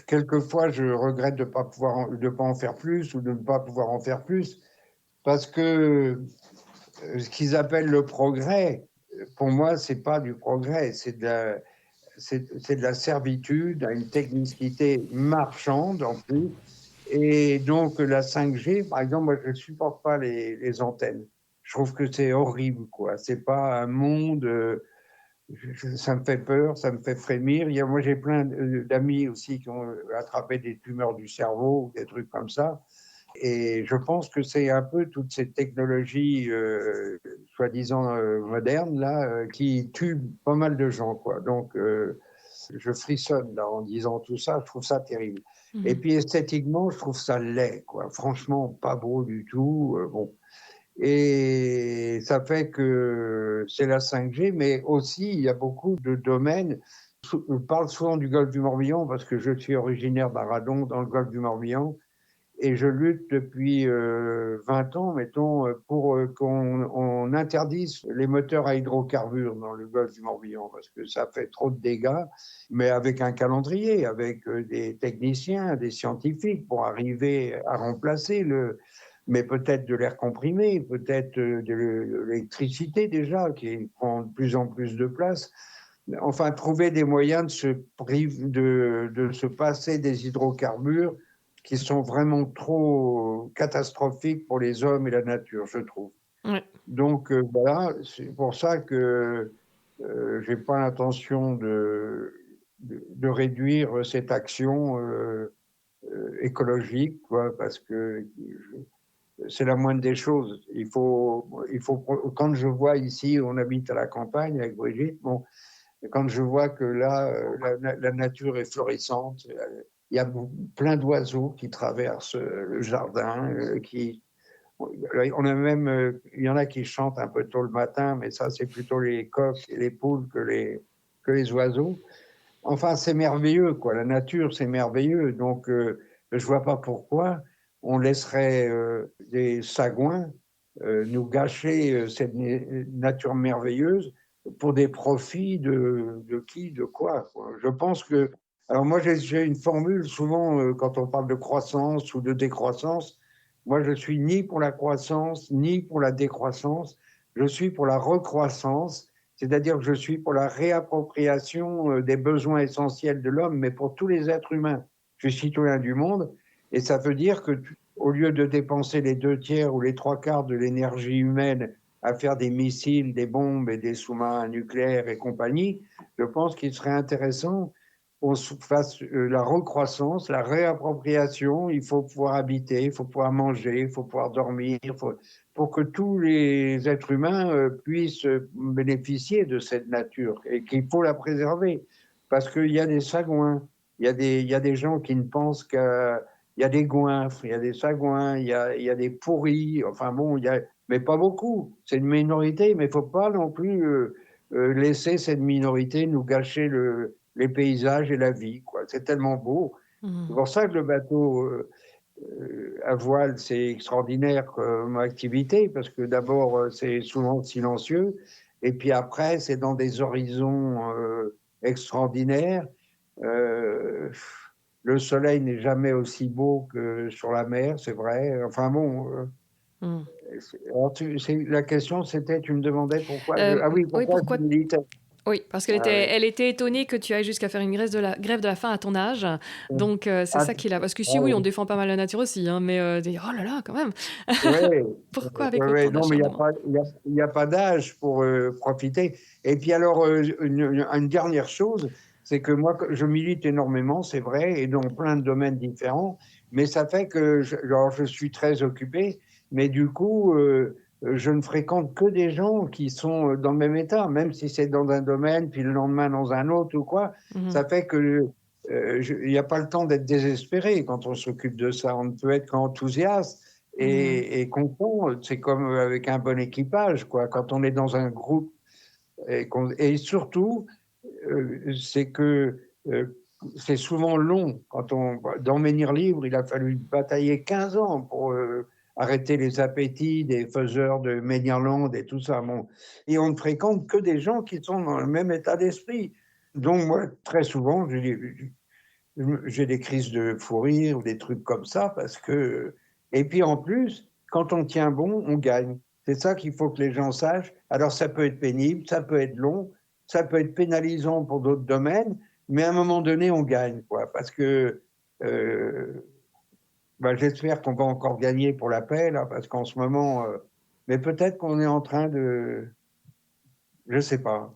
Quelquefois, je regrette de de pas en faire plus ou de ne pas pouvoir en faire plus parce que ce qu'ils appellent le progrès, pour moi, c'est pas du progrès, c'est de la servitude à une technicité marchande en plus. Et donc la 5G, par exemple, moi je ne supporte pas les antennes. Je trouve que c'est horrible, quoi. C'est pas un monde. Ça me fait peur, ça me fait frémir. Moi, j'ai plein d'amis aussi qui ont attrapé des tumeurs du cerveau ou des trucs comme ça. Et je pense que c'est un peu toutes ces technologies soi-disant modernes là qui tuent pas mal de gens, quoi. Donc je frissonne là en disant tout ça. Je trouve ça terrible. Et Mhm. puis esthétiquement, je trouve ça laid, quoi. Franchement, pas beau du tout. Bon. Et ça fait que c'est la 5G, mais aussi il y a beaucoup de domaines. Je parle souvent du golfe du Morbihan parce que je suis originaire d'Aradon dans le golfe du Morbihan et je lutte depuis 20 ans, mettons, pour qu'on interdise les moteurs à hydrocarbures dans le golfe du Morbihan parce que ça fait trop de dégâts, mais avec un calendrier, avec des techniciens, des scientifiques pour arriver à remplacer mais peut-être de l'air comprimé, peut-être de l'électricité déjà qui prend de plus en plus de place. Enfin, trouver des moyens de se passer des hydrocarbures qui sont vraiment trop catastrophiques pour les hommes et la nature, je trouve. Ouais. Donc voilà, c'est pour ça que j'ai pas l'intention de réduire cette action écologique, quoi, parce que c'est la moindre des choses. Quand je vois ici, on habite à la campagne avec Brigitte, bon, quand je vois que là, la nature est florissante, il y a plein d'oiseaux qui traversent le jardin, on a même, il y en a qui chantent un peu tôt le matin, mais ça, c'est plutôt les coqs et les poules que les oiseaux. Enfin, c'est merveilleux, quoi. La nature, c'est merveilleux. Donc, je vois pas pourquoi on laisserait des sagouins nous gâcher cette nature merveilleuse pour des profits de qui, de quoi, quoi. Je pense que. Alors, moi, j'ai une formule souvent quand on parle de croissance ou de décroissance. Moi, je suis ni pour la croissance, ni pour la décroissance. Je suis pour la recroissance, c'est-à-dire que je suis pour la réappropriation des besoins essentiels de l'homme, mais pour tous les êtres humains. Je suis citoyen du monde, et ça veut dire que au lieu de dépenser les 2 tiers ou les 3 quarts de l'énergie humaine à faire des missiles, des bombes et des sous-marins nucléaires et compagnie, je pense qu'il serait intéressant qu'on fasse la recroissance, la réappropriation. Il faut pouvoir habiter, il faut pouvoir manger, il faut pouvoir dormir, pour que tous les êtres humains puissent bénéficier de cette nature et qu'il faut la préserver. Parce qu'il y a des sagouins, il y a des gens qui ne pensent qu'il y a des goinfres, il y a des sagouins, il y a des pourris, enfin bon, mais pas beaucoup. C'est une minorité, mais il ne faut pas non plus laisser cette minorité nous gâcher les paysages et la vie, quoi. C'est tellement beau. C'est pour ça que le bateau à voile, c'est extraordinaire comme activité, parce que d'abord, c'est souvent silencieux, et puis après, c'est dans des horizons extraordinaires. Euh, le soleil n'est jamais aussi beau que sur la mer, c'est vrai. Enfin bon, alors la question, c'était, tu me demandais pourquoi ah oui, Oui, pourquoi je pourquoi? militais. Oui, parce Ah, oui. elle était étonnée que tu ailles jusqu'à faire une grève de la faim à ton âge. Donc, c'est Ah, ça qui l'a. Parce que ah, si oui, on oui. défend pas mal la nature aussi, hein, mais oh là là, quand même. Ouais, Pourquoi avec ouais, autant non, mais d'acharnement? il y a pas d'âge pour profiter. Et puis alors, une dernière chose, c'est que moi, je milite énormément, c'est vrai, et dans plein de domaines différents, mais ça fait que alors, je suis très occupé, mais du coup, je ne fréquente que des gens qui sont dans le même état, même si c'est dans un domaine, puis le lendemain dans un autre ou quoi. Mhm. Ça fait que il n'y a pas le temps d'être désespéré quand on s'occupe de ça. On ne peut être qu'enthousiaste Mhm. et comprend, c'est comme avec un bon équipage, quoi. Quand on est dans un groupe, et surtout, c'est que c'est souvent long. Dans Menhir libre, il a fallu batailler 15 ans pour arrêter les appétits des faiseurs de Menhirland et tout ça. Bon. Et on ne fréquente que des gens qui sont dans le même état d'esprit. Donc moi, très souvent, j'ai des crises de fou rire ou des trucs comme ça parce que. Et puis en plus, quand on tient bon, on gagne. C'est ça qu'il faut que les gens sachent. Alors ça peut être pénible, ça peut être long, ça peut être pénalisant pour d'autres domaines, mais à un moment donné, on gagne, quoi. Parce que j'espère qu'on va encore gagner pour la paix, là, parce qu'en ce moment, mais peut-être qu'on est en train de. Je sais pas.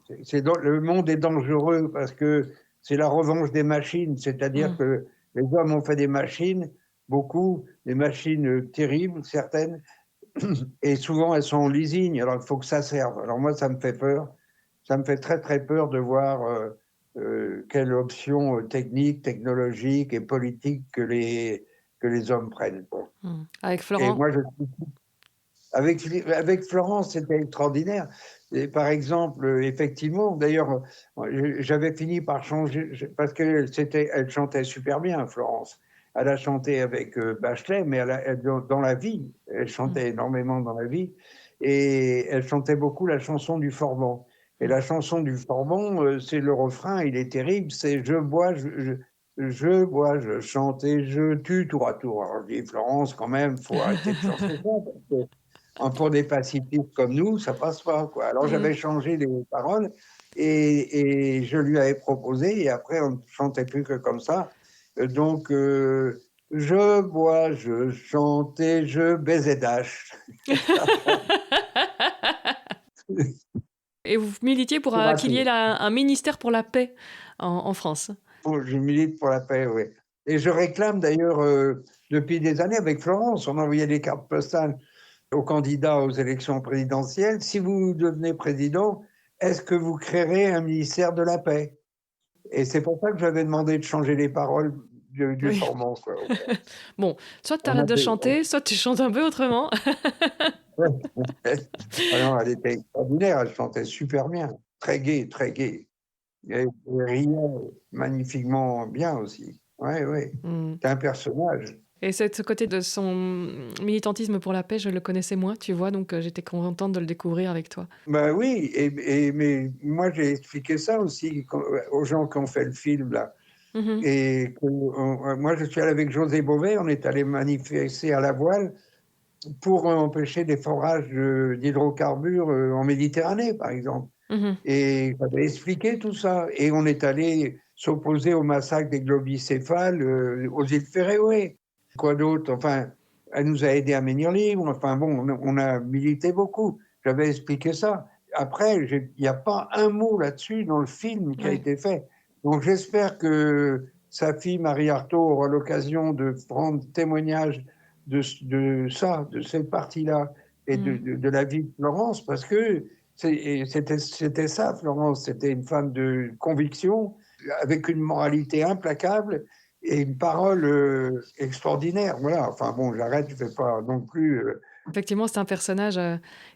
Le monde est dangereux parce que c'est la revanche des machines. C'est-à-dire Mhm. que les hommes ont fait des machines, beaucoup, des machines terribles, certaines, et souvent elles sont en leasing. Alors il faut que ça serve. Alors moi, ça me fait peur. Ça me fait très très peur de voir quelle option technique, technologique et politique que les hommes prennent, quoi. Mhm. Avec Et Florent. moi, avec Florence, c'était extraordinaire. Et par exemple, effectivement, d'ailleurs, j'avais fini par changer, parce elle chantait super bien, Florence. Elle a chanté avec Bachelet, mais dans la vie, elle Mhm. chantait énormément dans la vie, et elle chantait beaucoup la chanson du Forban. Et Mhm. la chanson du Forban, c'est le refrain, il est terrible, c'est je bois, je chante et je tue tour à tour. Alors je dis, Florence, quand même, faut arrêter de chanter ça, parce que pour des pacifistes comme nous, ça passe pas, quoi. Alors Mhm. j'avais changé les paroles et je lui avais proposé, et après on ne chantait plus que comme ça. Donc je bois, je chante et je baisais Dash. Et vous militiez pour C'est qu'il y raté. ait un ministère pour la paix en France. Je milite pour la paix, oui. Et je réclame d'ailleurs depuis des années avec Florence, on envoyait des cartes postales aux candidats aux élections présidentielles. Si vous devenez président, est-ce que vous créerez un ministère de la paix? Et c'est pour ça que j'avais demandé de changer les paroles du Oui. Formant, quoi. Bon, soit tu On arrêtes a de fait. chanter, soit tu chantes un peu autrement. Ah non, elle était extraordinaire, elle chantait super bien, très gai, très gai. Et elle riait magnifiquement bien aussi. Oui, oui. Mm. C'est un personnage. Et ce côté de son militantisme pour la paix, je le connaissais moins, tu vois, donc j'étais contente de le découvrir avec toi. Ben oui, mais moi j'ai expliqué ça aussi aux gens qui ont fait le film là. Mhm. Et moi je suis allé avec José Bové, on est allé manifester à la voile pour empêcher des forages d'hydrocarbures en Méditerranée, par exemple. Mhm. Et j'avais expliqué tout ça. Et on est allé s'opposer au massacre des globicéphales aux îles Féroé. Quoi d'autre? Enfin, elle nous a aidés à Menhir libre. Enfin bon, on a milité beaucoup. J'avais expliqué ça. Après, il n'y a pas un mot là-dessus dans le film qui a Ouais. été fait. Donc j'espère que sa fille Marie Artaud aura l'occasion de prendre témoignage de ça, de cette partie-là, et de la vie de Florence, parce que c'était ça, Florence, c'était une femme de conviction, avec une moralité implacable et une parole extraordinaire. Voilà, enfin bon, j'arrête, je ne vais pas non plus... Effectivement, c'est un personnage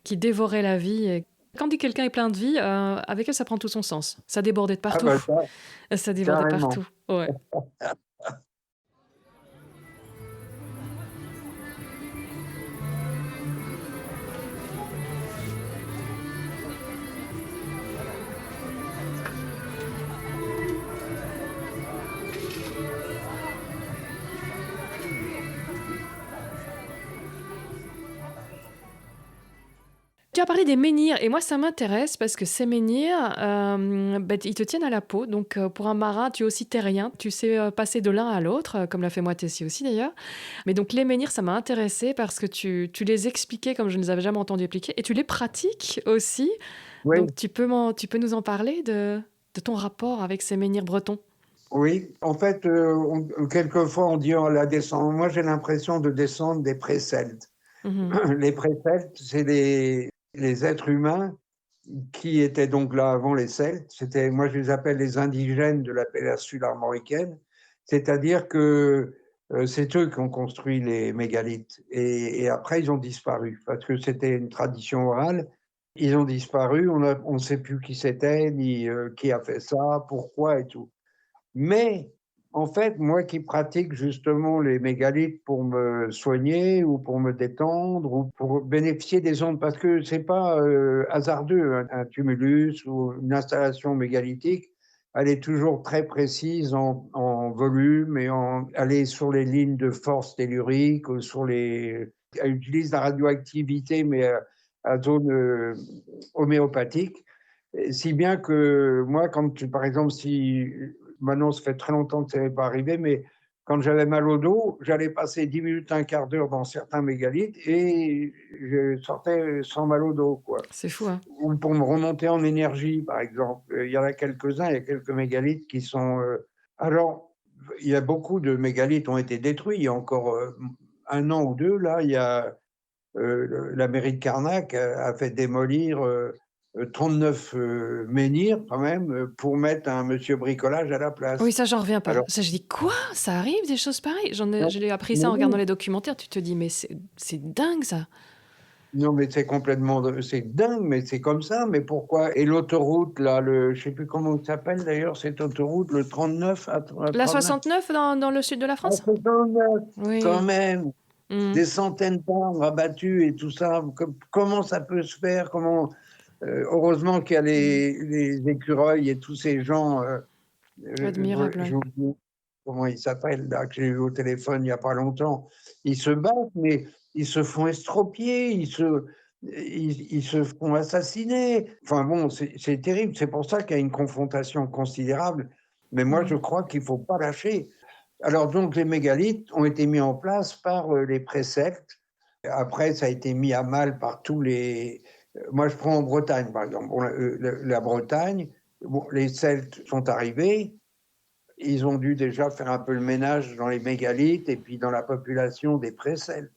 qui dévorait la vie. Et quand on dit quelqu'un est plein de vie, avec elle, ça prend tout son sens. Ça débordait de Ah partout. ben ça, Ça débordait carrément. partout. Ouais. Tu as parlé des menhirs, et moi ça m'intéresse parce que ces menhirs, ils te tiennent à la peau. Donc pour un marin, tu es aussi terrien, tu sais passer de l'un à l'autre, comme l'a fait moi Tessie aussi d'ailleurs. Mais donc les menhirs, ça m'a intéressé parce que tu les expliquais comme je ne les avais jamais entendus expliquer, et tu les pratiques aussi. Oui, Donc tu peux nous en parler de ton rapport avec ces menhirs bretons. oui. En fait, quelquefois on dit on la descend. Moi, j'ai l'impression de descendre des pré-celtes. Mhm. Les pré-celtes, c'est les êtres humains qui étaient donc là avant les Celtes. Moi, je les appelle les indigènes de la péninsule armoricaine. C'est-à-dire que c'est eux qui ont construit les mégalithes. Et après, ils ont disparu parce que c'était une tradition orale. Ils ont disparu. On ne sait plus qui c'était, ni qui a fait ça, pourquoi et tout. Mais en fait, moi qui pratique justement les mégalithes pour me soigner ou pour me détendre ou pour bénéficier des ondes, parce que c'est pas hasardeux, un tumulus ou une installation mégalithique, elle est toujours très précise en volume et elle est sur les lignes de force tellurique ou elle utilise la radioactivité, mais à zone homéopathique. Si bien que moi, par exemple, si maintenant, ça fait très longtemps que ça n'est pas arrivé, mais quand j'avais mal au dos, j'allais passer 10 minutes, un quart d'heure dans certains mégalithes et je sortais sans mal au dos, quoi. C'est fou, hein? Ou pour me remonter en énergie, par exemple. Il y en a quelques-uns, il y a quelques mégalithes qui sont... Alors, il y a beaucoup de mégalithes qui ont été détruits. Il y a encore un an ou deux, là, il y a la mairie de Carnac a fait démolir 39 menhirs quand même pour mettre un monsieur bricolage à la Oui, place. ça, j'en reviens pas. Alors, Ça, je dis quoi? Ça arrive des choses pareilles? Je l'ai appris ça mais en regardant oui, les documentaires. Tu te dis, mais c'est dingue ça. non, mais c'est dingue, mais c'est comme ça. Mais pourquoi? Et l'autoroute, là, je sais plus comment ça s'appelle d'ailleurs, cette autoroute, le 39 à La 39. 69 dans le sud de la Ah, France? 69, quand Oui. même. Mhm. Des centaines d'arbres abattus et tout ça. Comment ça peut se faire? Heureusement qu'il y a les écureuils et tous ces gens. Admirable, J'ai ouais. oublié comment ils s'appellent, là, que j'ai eu au téléphone il n'y a pas longtemps. Ils se battent, mais ils se font estropier, ils se font assassiner. Enfin bon, c'est terrible. C'est pour ça qu'il y a une confrontation considérable. Mais moi, je Mhm. crois qu'il ne faut pas lâcher. Alors donc, les mégalithes ont été mis en place par les préceptes. Après, ça a été mis à mal par tous les... Moi, je prends en Bretagne, par exemple. Bon, la Bretagne, bon, les Celtes sont arrivés, ils ont dû déjà faire un peu le ménage dans les mégalithes et puis dans la population des pré-Celtes.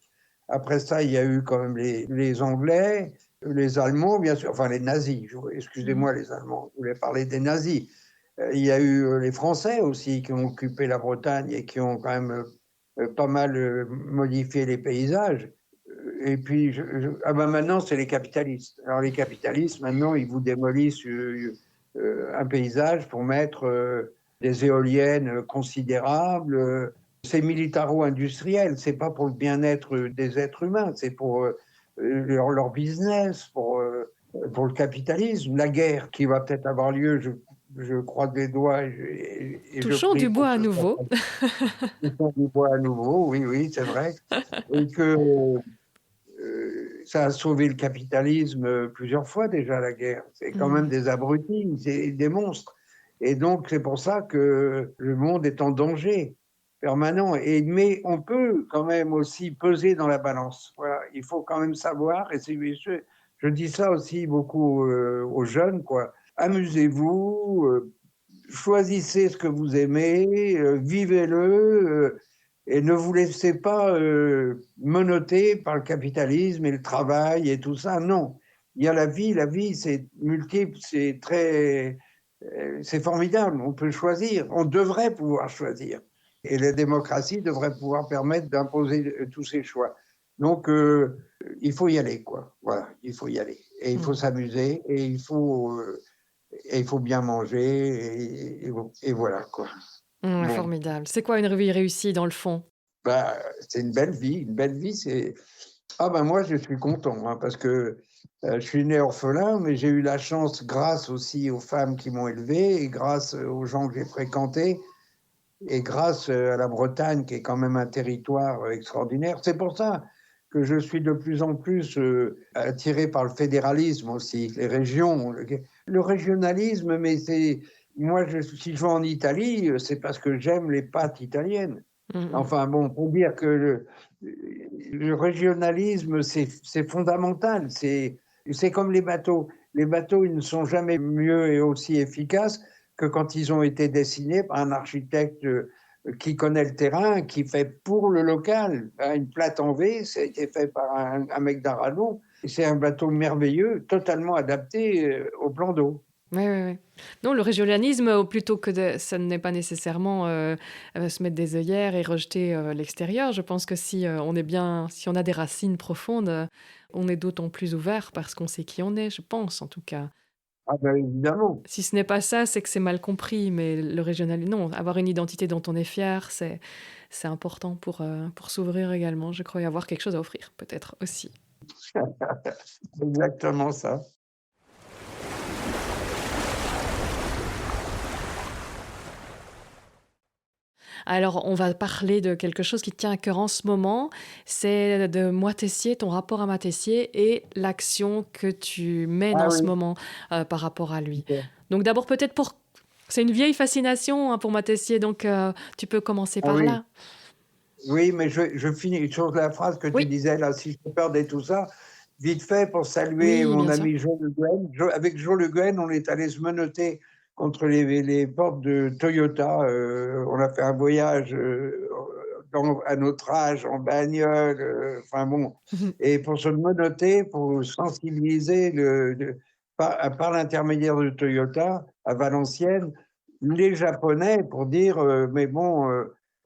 Après ça, il y a eu quand même les Anglais, les Allemands, bien sûr, enfin les nazis, Mhm. excusez-moi les Allemands, je voulais parler des nazis. Il y a eu les Français aussi qui ont occupé la Bretagne et qui ont quand même pas mal modifié les paysages. Et puis, ah ben maintenant, c'est les capitalistes. Alors, les capitalistes, maintenant, ils vous démolissent un paysage pour mettre des éoliennes considérables. C'est militaro-industriel, c'est pas pour le bien-être des êtres humains, c'est pour leur business, pour le capitalisme. La guerre qui va peut-être avoir lieu, je croise les doigts et je Touchons prie du pour bois que à ce soit nouveau. du bois à nouveau, oui, oui, c'est vrai. Et que ça a sauvé le capitalisme plusieurs fois déjà, la guerre. C'est quand Mhm. même des abrutis, c'est des monstres. Et donc, c'est pour ça que le monde est en danger permanent. Mais on peut quand même aussi peser dans la balance. Voilà, il faut quand même savoir, et Je dis ça aussi beaucoup aux jeunes, quoi. Amusez-vous, choisissez ce que vous aimez, vivez-le, et ne vous laissez pas menotter par le capitalisme et le travail et tout ça. Non, il y a la vie c'est multiple, c'est formidable, on peut choisir, on devrait pouvoir choisir. Et la démocratie devrait pouvoir permettre d'imposer tous ces choix. Donc, il faut y aller, quoi. Voilà, il faut y aller. Et il faut s'amuser, et il faut bien manger, et voilà, quoi. Bon, Formidable. C'est quoi une vie réussie dans le fond? bah, c'est une belle vie. Une belle vie, c'est... Ah ben moi, je suis content, hein, parce que je suis né orphelin, mais j'ai eu la chance, grâce aussi aux femmes qui m'ont élevé, et grâce aux gens que j'ai fréquentés, et grâce à la Bretagne, qui est quand même un territoire extraordinaire. C'est pour ça que je suis de plus en plus attiré par le fédéralisme aussi, les régions, le régionalisme, mais c'est... Moi, si je vais en Italie, c'est parce que j'aime les pâtes italiennes. Mmh. Enfin bon, pour dire que le régionalisme, c'est fondamental. C'est comme les bateaux. Les bateaux, ils ne sont jamais mieux et aussi efficaces que quand ils ont été dessinés par un architecte qui connaît le terrain, qui fait pour le local. Une plate en V, ça a été fait par un mec d'Arano. C'est un bateau merveilleux, totalement adapté au plan d'eau. Oui, oui, oui. Non, le régionalisme, plutôt que de ça n'est pas nécessairement, se mettre des œillères et rejeter, l'extérieur. Je pense que si on a des racines profondes, on est d'autant plus ouvert parce qu'on sait qui on est, je pense en tout cas. Ah ben évidemment. Si ce n'est pas ça, c'est que c'est mal compris, mais le régionalisme, non, avoir une identité dont on est fier, c'est important pour s'ouvrir également, je crois, et avoir quelque chose à offrir peut-être aussi. Exactement ça. Alors, on va parler de quelque chose qui te tient à cœur en ce moment, c'est de Moitessier, ton rapport à Moitessier et l'action que tu mènes Ah en ce oui. moment, par rapport à lui. Donc d'abord peut-être pour c'est une vieille fascination, hein, pour Moitessier, donc tu peux commencer Ah par oui. là. Oui, mais je finis sur la phrase que tu Oui, disais là, si je peur et tout ça, vite fait pour saluer oui, mon bien sûr. ami Joe Le Guen. Avec Joe Le Guen, on est allé se menotter contre les portes de Toyota. On a fait un voyage à notre âge en bagnole, enfin bon, et pour se menotter, pour sensibiliser par l'intermédiaire de Toyota à Valenciennes, les Japonais pour dire mais bon,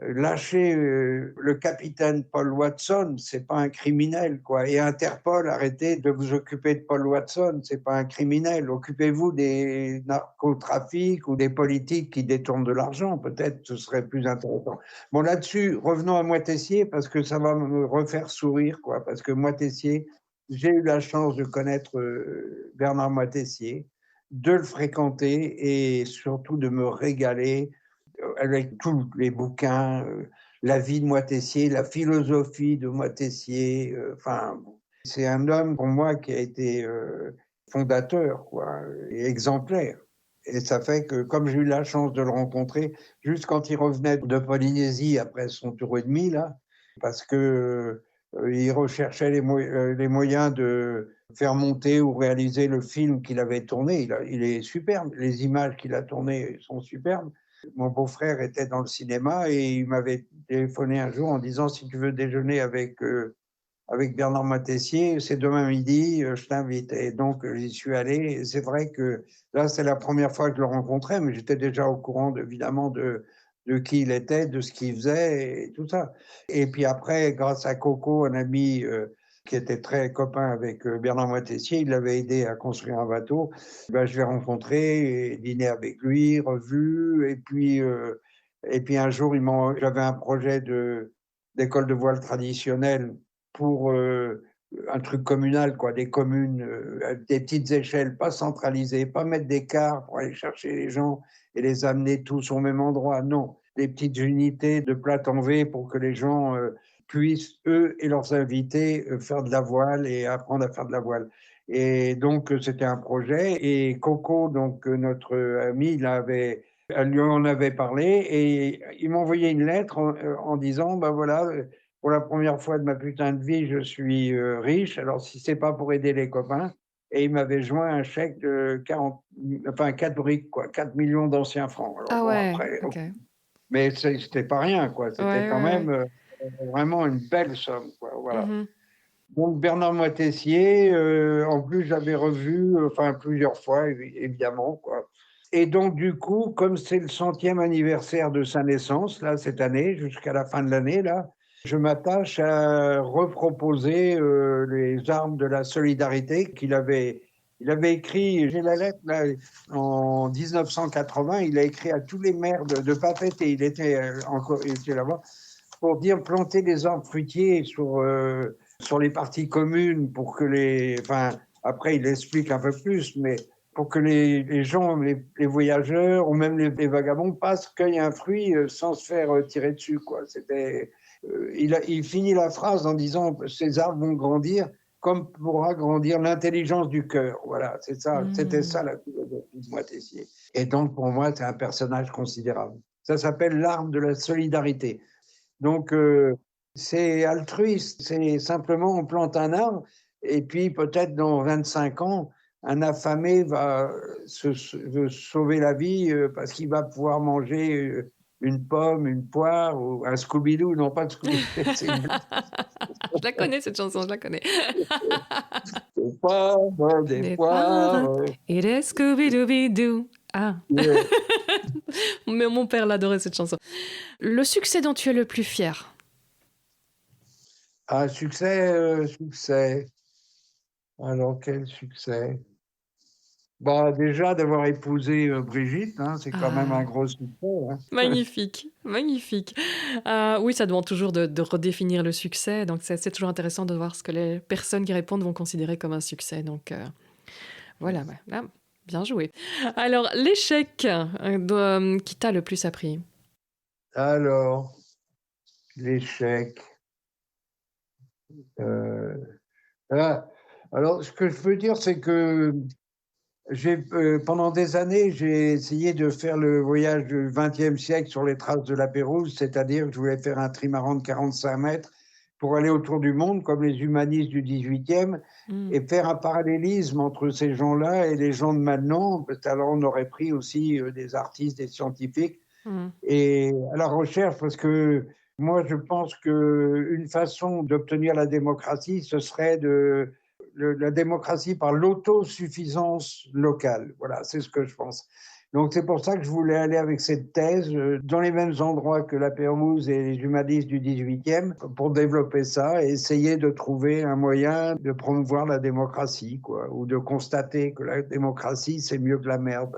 lâcher le capitaine Paul Watson, c'est pas un criminel, quoi. Et Interpol, arrêtez de vous occuper de Paul Watson, c'est pas un criminel. Occupez-vous des narcotrafics ou des politiques qui détournent de l'argent, peut-être ce serait plus intéressant. Bon, là-dessus, revenons à Moitessier, parce que ça va me refaire sourire, quoi. Parce que Moitessier, j'ai eu la chance de connaître Bernard Moitessier, de le fréquenter et surtout de me régaler avec tous les bouquins, la vie de Moitessier, la philosophie de Moitessier. Enfin, c'est un homme pour moi qui a été fondateur, quoi, et exemplaire. Et ça fait que, comme j'ai eu la chance de le rencontrer, juste quand il revenait de Polynésie après son tour et demi, là, parce que il recherchait les moyens de faire monter ou réaliser le film qu'il avait tourné. Il est superbe, les images qu'il a tournées sont superbes. Mon beau-frère était dans le cinéma et il m'avait téléphoné un jour en disant si tu veux déjeuner avec Bernard Moitessier, c'est demain midi, je t'invite. Et donc j'y suis allé. Et c'est vrai que là, c'est la première fois que je le rencontrais, mais j'étais déjà au courant évidemment de qui il était, de ce qu'il faisait et tout ça. Et puis après, grâce à Coco, un ami qui était très copain avec Bernard Moitessier, il l'avait aidé à construire un bateau. Ben, je l'ai rencontré, dîné avec lui, revu, et puis un jour, j'avais un projet d'école de voile traditionnelle pour un truc communal, quoi, des communes, des petites échelles, pas centralisées, pas mettre des cars pour aller chercher les gens et les amener tous au même endroit. Non, des petites unités de plate en V pour que les gens puissent, eux et leurs invités, faire de la voile et apprendre à faire de la voile. Et donc, c'était un projet. Et Coco, donc notre ami, elle lui en avait parlé et il m'a envoyé une lettre en disant, ben voilà, pour la première fois de ma putain de vie, je suis riche. Alors, si c'est pas pour aider les copains, et il m'avait joint un chèque de 4 briques, quoi, 4 millions d'anciens francs. Alors Ah bon, ouais, après, OK. mais c'était pas rien, quoi. Ouais, C'était quand ouais, ouais. même vraiment une belle somme, quoi. Voilà. Mmh. Donc Bernard Moitessier, en plus, j'avais revu, enfin plusieurs fois, évidemment, quoi. Et donc, du coup, comme c'est le 100e anniversaire de sa naissance, là, cette année, jusqu'à la fin de l'année, là, je m'attache à reproposer les armes de la solidarité il avait écrit, j'ai la lettre, là, en 1980, il a écrit à tous les maires de Papeete, il était là-bas, pour dire planter des arbres fruitiers sur les parties communes pour que enfin, après il explique un peu plus, mais pour que les gens, les voyageurs ou même les vagabonds passent, cueillent un fruit sans se faire tirer dessus, quoi. Il finit la phrase en disant ces arbres vont grandir comme pourra grandir l'intelligence du cœur. Voilà, c'est ça, c'était Mmh. ça la philosophie de Moitessier. Et donc pour moi, c'est un personnage considérable. Ça s'appelle l'arme de la solidarité. Donc, c'est altruiste, c'est simplement on plante un arbre et puis peut-être dans 25 ans, un affamé va se sauver la vie parce qu'il va pouvoir manger une pomme, une poire ou un Scooby-Doo. Non, pas de Scooby-Doo, c'est une blague. Je la connais cette chanson, je la connais. Des pommes, des Des poires. poires et des Scooby-Dooby-Doo. Ah, Ouais. mais mon père l'adorait cette chanson. Le succès dont tu es le plus fier? Ah, succès. Alors, quel succès? Bah, déjà d'avoir épousé Brigitte, hein, c'est quand même un Ah, gros succès, hein. magnifique, magnifique. Oui, ça demande toujours de redéfinir le succès, donc c'est toujours intéressant de voir ce que les personnes qui répondent vont considérer comme un succès. Donc voilà, bah, là, bien joué. Alors, l'échec qui t'a le plus appris? Alors, l'échec. euh, ah, alors, ce que je veux dire, c'est que pendant des années, j'ai essayé de faire le voyage du XXe siècle sur les traces de la Pérouse, c'est-à-dire que je voulais faire un trimaran de 45 mètres pour aller autour du monde, comme les humanistes du XVIIIe, Hmm, et faire un parallélisme entre ces gens-là et les gens de maintenant. Parce qu'alors, on aurait pris aussi des artistes, des scientifiques, hmm, et à la recherche, parce que moi, je pense qu'une façon d'obtenir la démocratie, ce serait la démocratie par l'autosuffisance locale. Voilà, c'est ce que je pense. Donc, c'est pour ça que je voulais aller avec cette thèse dans les mêmes endroits que la Pérouse et les humanistes du 18e pour développer ça et essayer de trouver un moyen de promouvoir la démocratie, quoi, ou de constater que la démocratie, c'est mieux que la merde.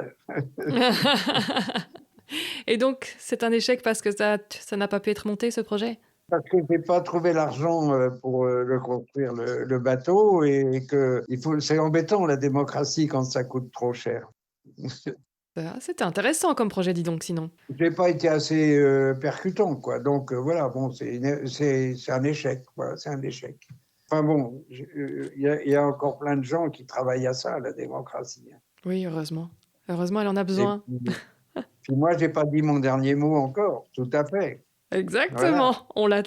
Et donc, c'est un échec parce que ça n'a pas pu être monté, ce projet? Parce que j'ai pas trouvé l'argent pour le construire le bateau et que c'est embêtant la démocratie quand ça coûte trop cher. Ah, c'était intéressant comme projet, dis donc, sinon. J'ai pas été assez percutant, quoi. Donc voilà, bon, c'est un échec, voilà, c'est un échec. Enfin bon, il y a encore plein de gens qui travaillent à ça, la démocratie. Oui, heureusement. Heureusement, elle en a Et besoin. puis moi, j'ai pas dit mon dernier mot encore, tout à fait. Voilà. Exactement, on l'a.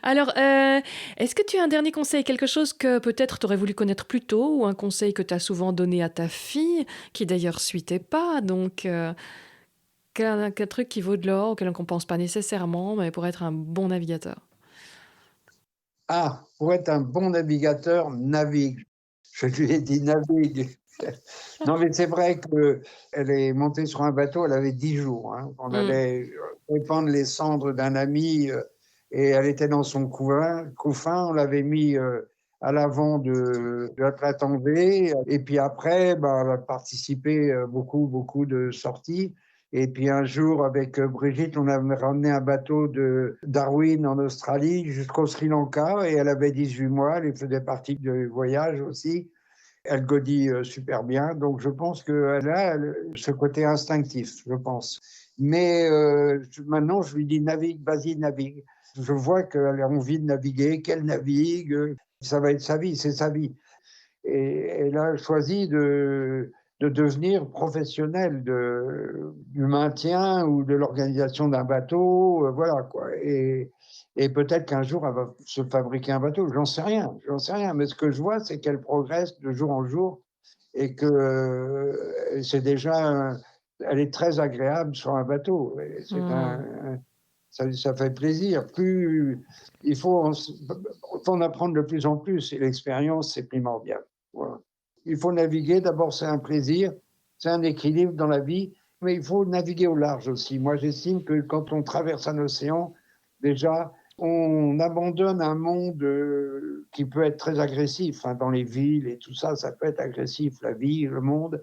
Alors, est-ce que tu as un dernier conseil, quelque chose que peut-être tu aurais voulu connaître plus tôt, ou un conseil que tu as souvent donné à ta fille, qui d'ailleurs suit tes pas, donc qu'un truc qui vaut de l'or, auquel on ne pense pas nécessairement, mais pour être un bon navigateur? Ah, pour être un bon navigateur, navigue. Je lui ai dit navigue. Non, mais c'est vrai qu'elle est montée sur un bateau, elle avait 10 jours, hein. On Hmm, allait répandre les cendres d'un ami et elle était dans son couffin. On l'avait mis à l'avant de la Platon V. Et puis après, bah, elle a participé beaucoup de sorties. Et puis un jour, avec Brigitte, on avait ramené un bateau de Darwin en Australie jusqu'au Sri Lanka et elle avait 18 mois, elle faisait partie du voyage aussi. Elle godit super bien, donc je pense qu'elle a ce côté instinctif, je pense. Mais maintenant, je lui dis navigue, vas-y, navigue. Je vois qu'elle a envie de naviguer, qu'elle navigue, ça va être sa vie, c'est sa vie. Et elle a choisi de de devenir professionnel du maintien ou de l'organisation d'un bateau, voilà quoi. Et peut-être qu'un jour, elle va se fabriquer un bateau. J'en sais rien. Mais ce que je vois, c'est qu'elle progresse de jour en jour et que c'est déjà, elle est très agréable sur un bateau. Et ça fait plaisir. Il faut en apprendre de plus en plus et l'expérience, c'est primordial. Voilà. Il faut naviguer. D'abord, c'est un plaisir, c'est un équilibre dans la vie, mais il faut naviguer au large aussi. Moi, j'estime que quand on traverse un océan, déjà, on abandonne un monde qui peut être très agressif. Dans les villes et tout ça, ça peut être agressif, la vie, le monde.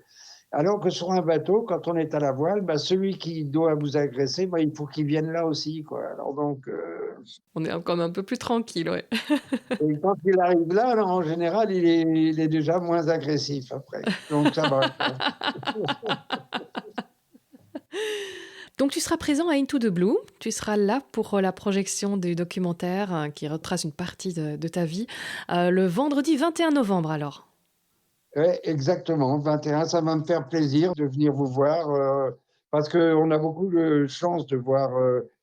Alors que sur un bateau, quand on est à la voile, celui qui doit vous agresser, il faut qu'il vienne là aussi, quoi. Alors donc, on est comme un peu plus tranquille, ouais. Et quand il arrive là, alors, en général, il est déjà moins agressif après. Donc ça va. Donc tu seras présent à Into the Blue, tu seras là pour la projection du documentaire qui retrace une partie de ta vie, le vendredi 21 novembre alors. Oui, exactement. 21, ça va me faire plaisir de venir vous voir parce qu'on a beaucoup de chance de voir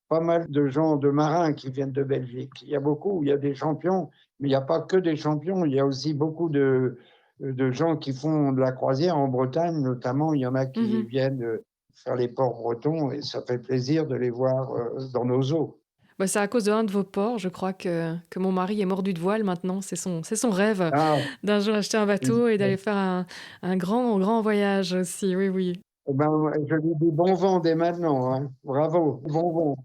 pas mal de gens, de marins qui viennent de Belgique. Il y a des champions, mais il n'y a pas que des champions. Il y a aussi beaucoup de gens qui font de la croisière en Bretagne, notamment. Il y en a qui viennent faire les ports bretons et ça fait plaisir de les voir dans nos eaux. C'est à cause d'un de vos ports, je crois que mon mari est mordu de voile maintenant. C'est son rêve d'un jour acheter un bateau et d'aller faire un grand voyage aussi, oui. Je lui dis bon vent dès maintenant, hein. Bravo, bon vent.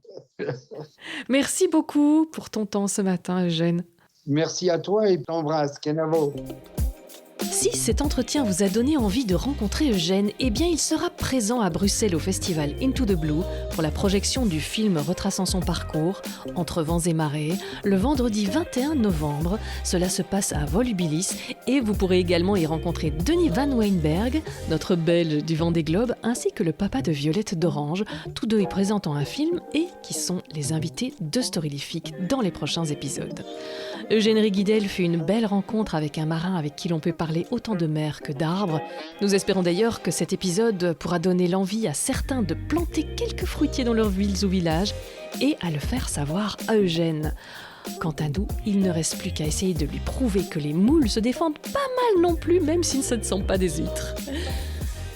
Merci beaucoup pour ton temps ce matin, Eugène. Merci à toi et t'embrasse, Kenavo. Si cet entretien vous a donné envie de rencontrer Eugène, il sera présent à Bruxelles au festival Into the Blue pour la projection du film retraçant son parcours, Entre vents et marées, le vendredi 21 novembre. Cela se passe à Volubilis et vous pourrez également y rencontrer Denis Van Weinberg, notre Belge du Vendée Globe, ainsi que le papa de Violette d'Orange, tous deux y présentant un film et qui sont les invités de Storylific dans les prochains épisodes. Eugène Riguidel fut une belle rencontre avec un marin avec qui l'on peut parler autant de mer que d'arbres. Nous espérons d'ailleurs que cet épisode pourra donner l'envie à certains de planter quelques fruitiers dans leurs villes ou villages et à le faire savoir à Eugène. Quant à nous, il ne reste plus qu'à essayer de lui prouver que les moules se défendent pas mal non plus, même si ce ne sont pas des huîtres.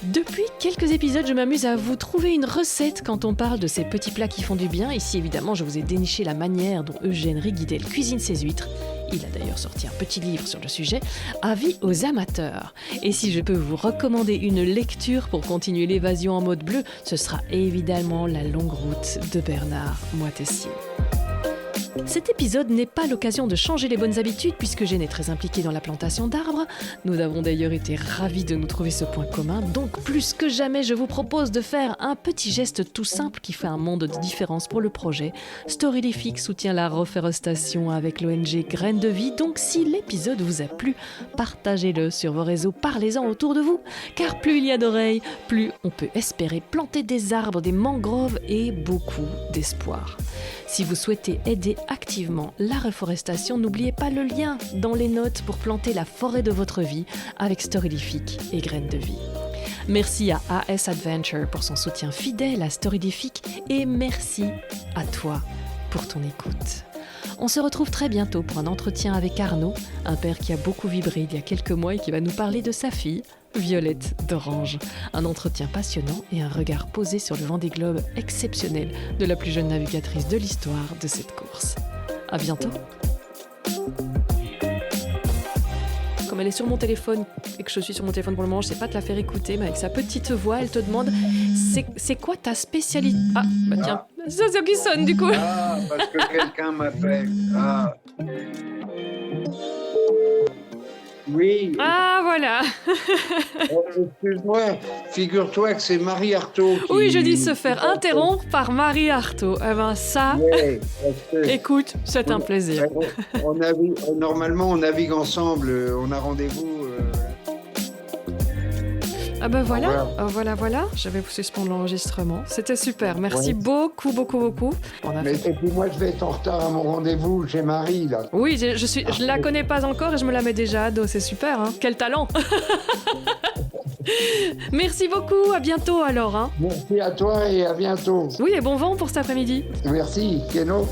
Depuis quelques épisodes, je m'amuse à vous trouver une recette quand on parle de ces petits plats qui font du bien. Ici, évidemment, je vous ai déniché la manière dont Eugène Riguidel cuisine ses huîtres. Il a d'ailleurs sorti un petit livre sur le sujet, Avis aux amateurs. Et si je peux vous recommander une lecture pour continuer l'évasion en mode bleu, ce sera évidemment La longue route de Bernard Moitessier. Cet épisode n'est pas l'occasion de changer les bonnes habitudes puisque Eugène est très impliqué dans la plantation d'arbres. Nous avons d'ailleurs été ravis de nous trouver ce point commun. Donc plus que jamais, je vous propose de faire un petit geste tout simple qui fait un monde de différence pour le projet. Storylific soutient la reforestation avec l'ONG Graines de Vie. Donc si l'épisode vous a plu, partagez-le sur vos réseaux, parlez-en autour de vous. Car plus il y a d'oreilles, plus on peut espérer planter des arbres, des mangroves et beaucoup d'espoir. Si vous souhaitez aider activement la reforestation, n'oubliez pas le lien dans les notes pour planter la forêt de votre vie avec Storylific et Graines de Vie. Merci à AS Adventure pour son soutien fidèle à Storylific et merci à toi pour ton écoute. On se retrouve très bientôt pour un entretien avec Arnaud, un père qui a beaucoup vibré il y a quelques mois et qui va nous parler de sa fille, Violette d'Orange. Un entretien passionnant et un regard posé sur le Vendée Globe exceptionnel de la plus jeune navigatrice de l'histoire de cette course. À bientôt. Comme elle est sur mon téléphone et que je suis sur mon téléphone pour le moment, je ne sais pas te la faire écouter, mais avec sa petite voix, elle te demande c'est quoi ta spécialité? Ah, bah tiens, c'est ça qui sonne du coup. Ah, parce que quelqu'un m'appelle. Ah. Oui. Ah, voilà. Excuse-moi, figure-toi que c'est Marie Artaud qui... Oui, je dis se faire interrompre par Marie Artaud. Eh ben ça, ouais, écoute, c'est un plaisir. Normalement, on navigue ensemble, on a rendez-vous... Ah ben voilà, voilà. Je vais vous suspendre l'enregistrement. C'était super. Merci beaucoup. Et puis moi, je vais être en retard à mon rendez-vous chez Marie, là. Oui, je la connais pas encore et je me la mets déjà à dos. C'est super, hein. Quel talent. Merci beaucoup, à bientôt alors. Hein. Merci à toi et à bientôt. Oui, et bon vent pour cet après-midi. Merci, Keno.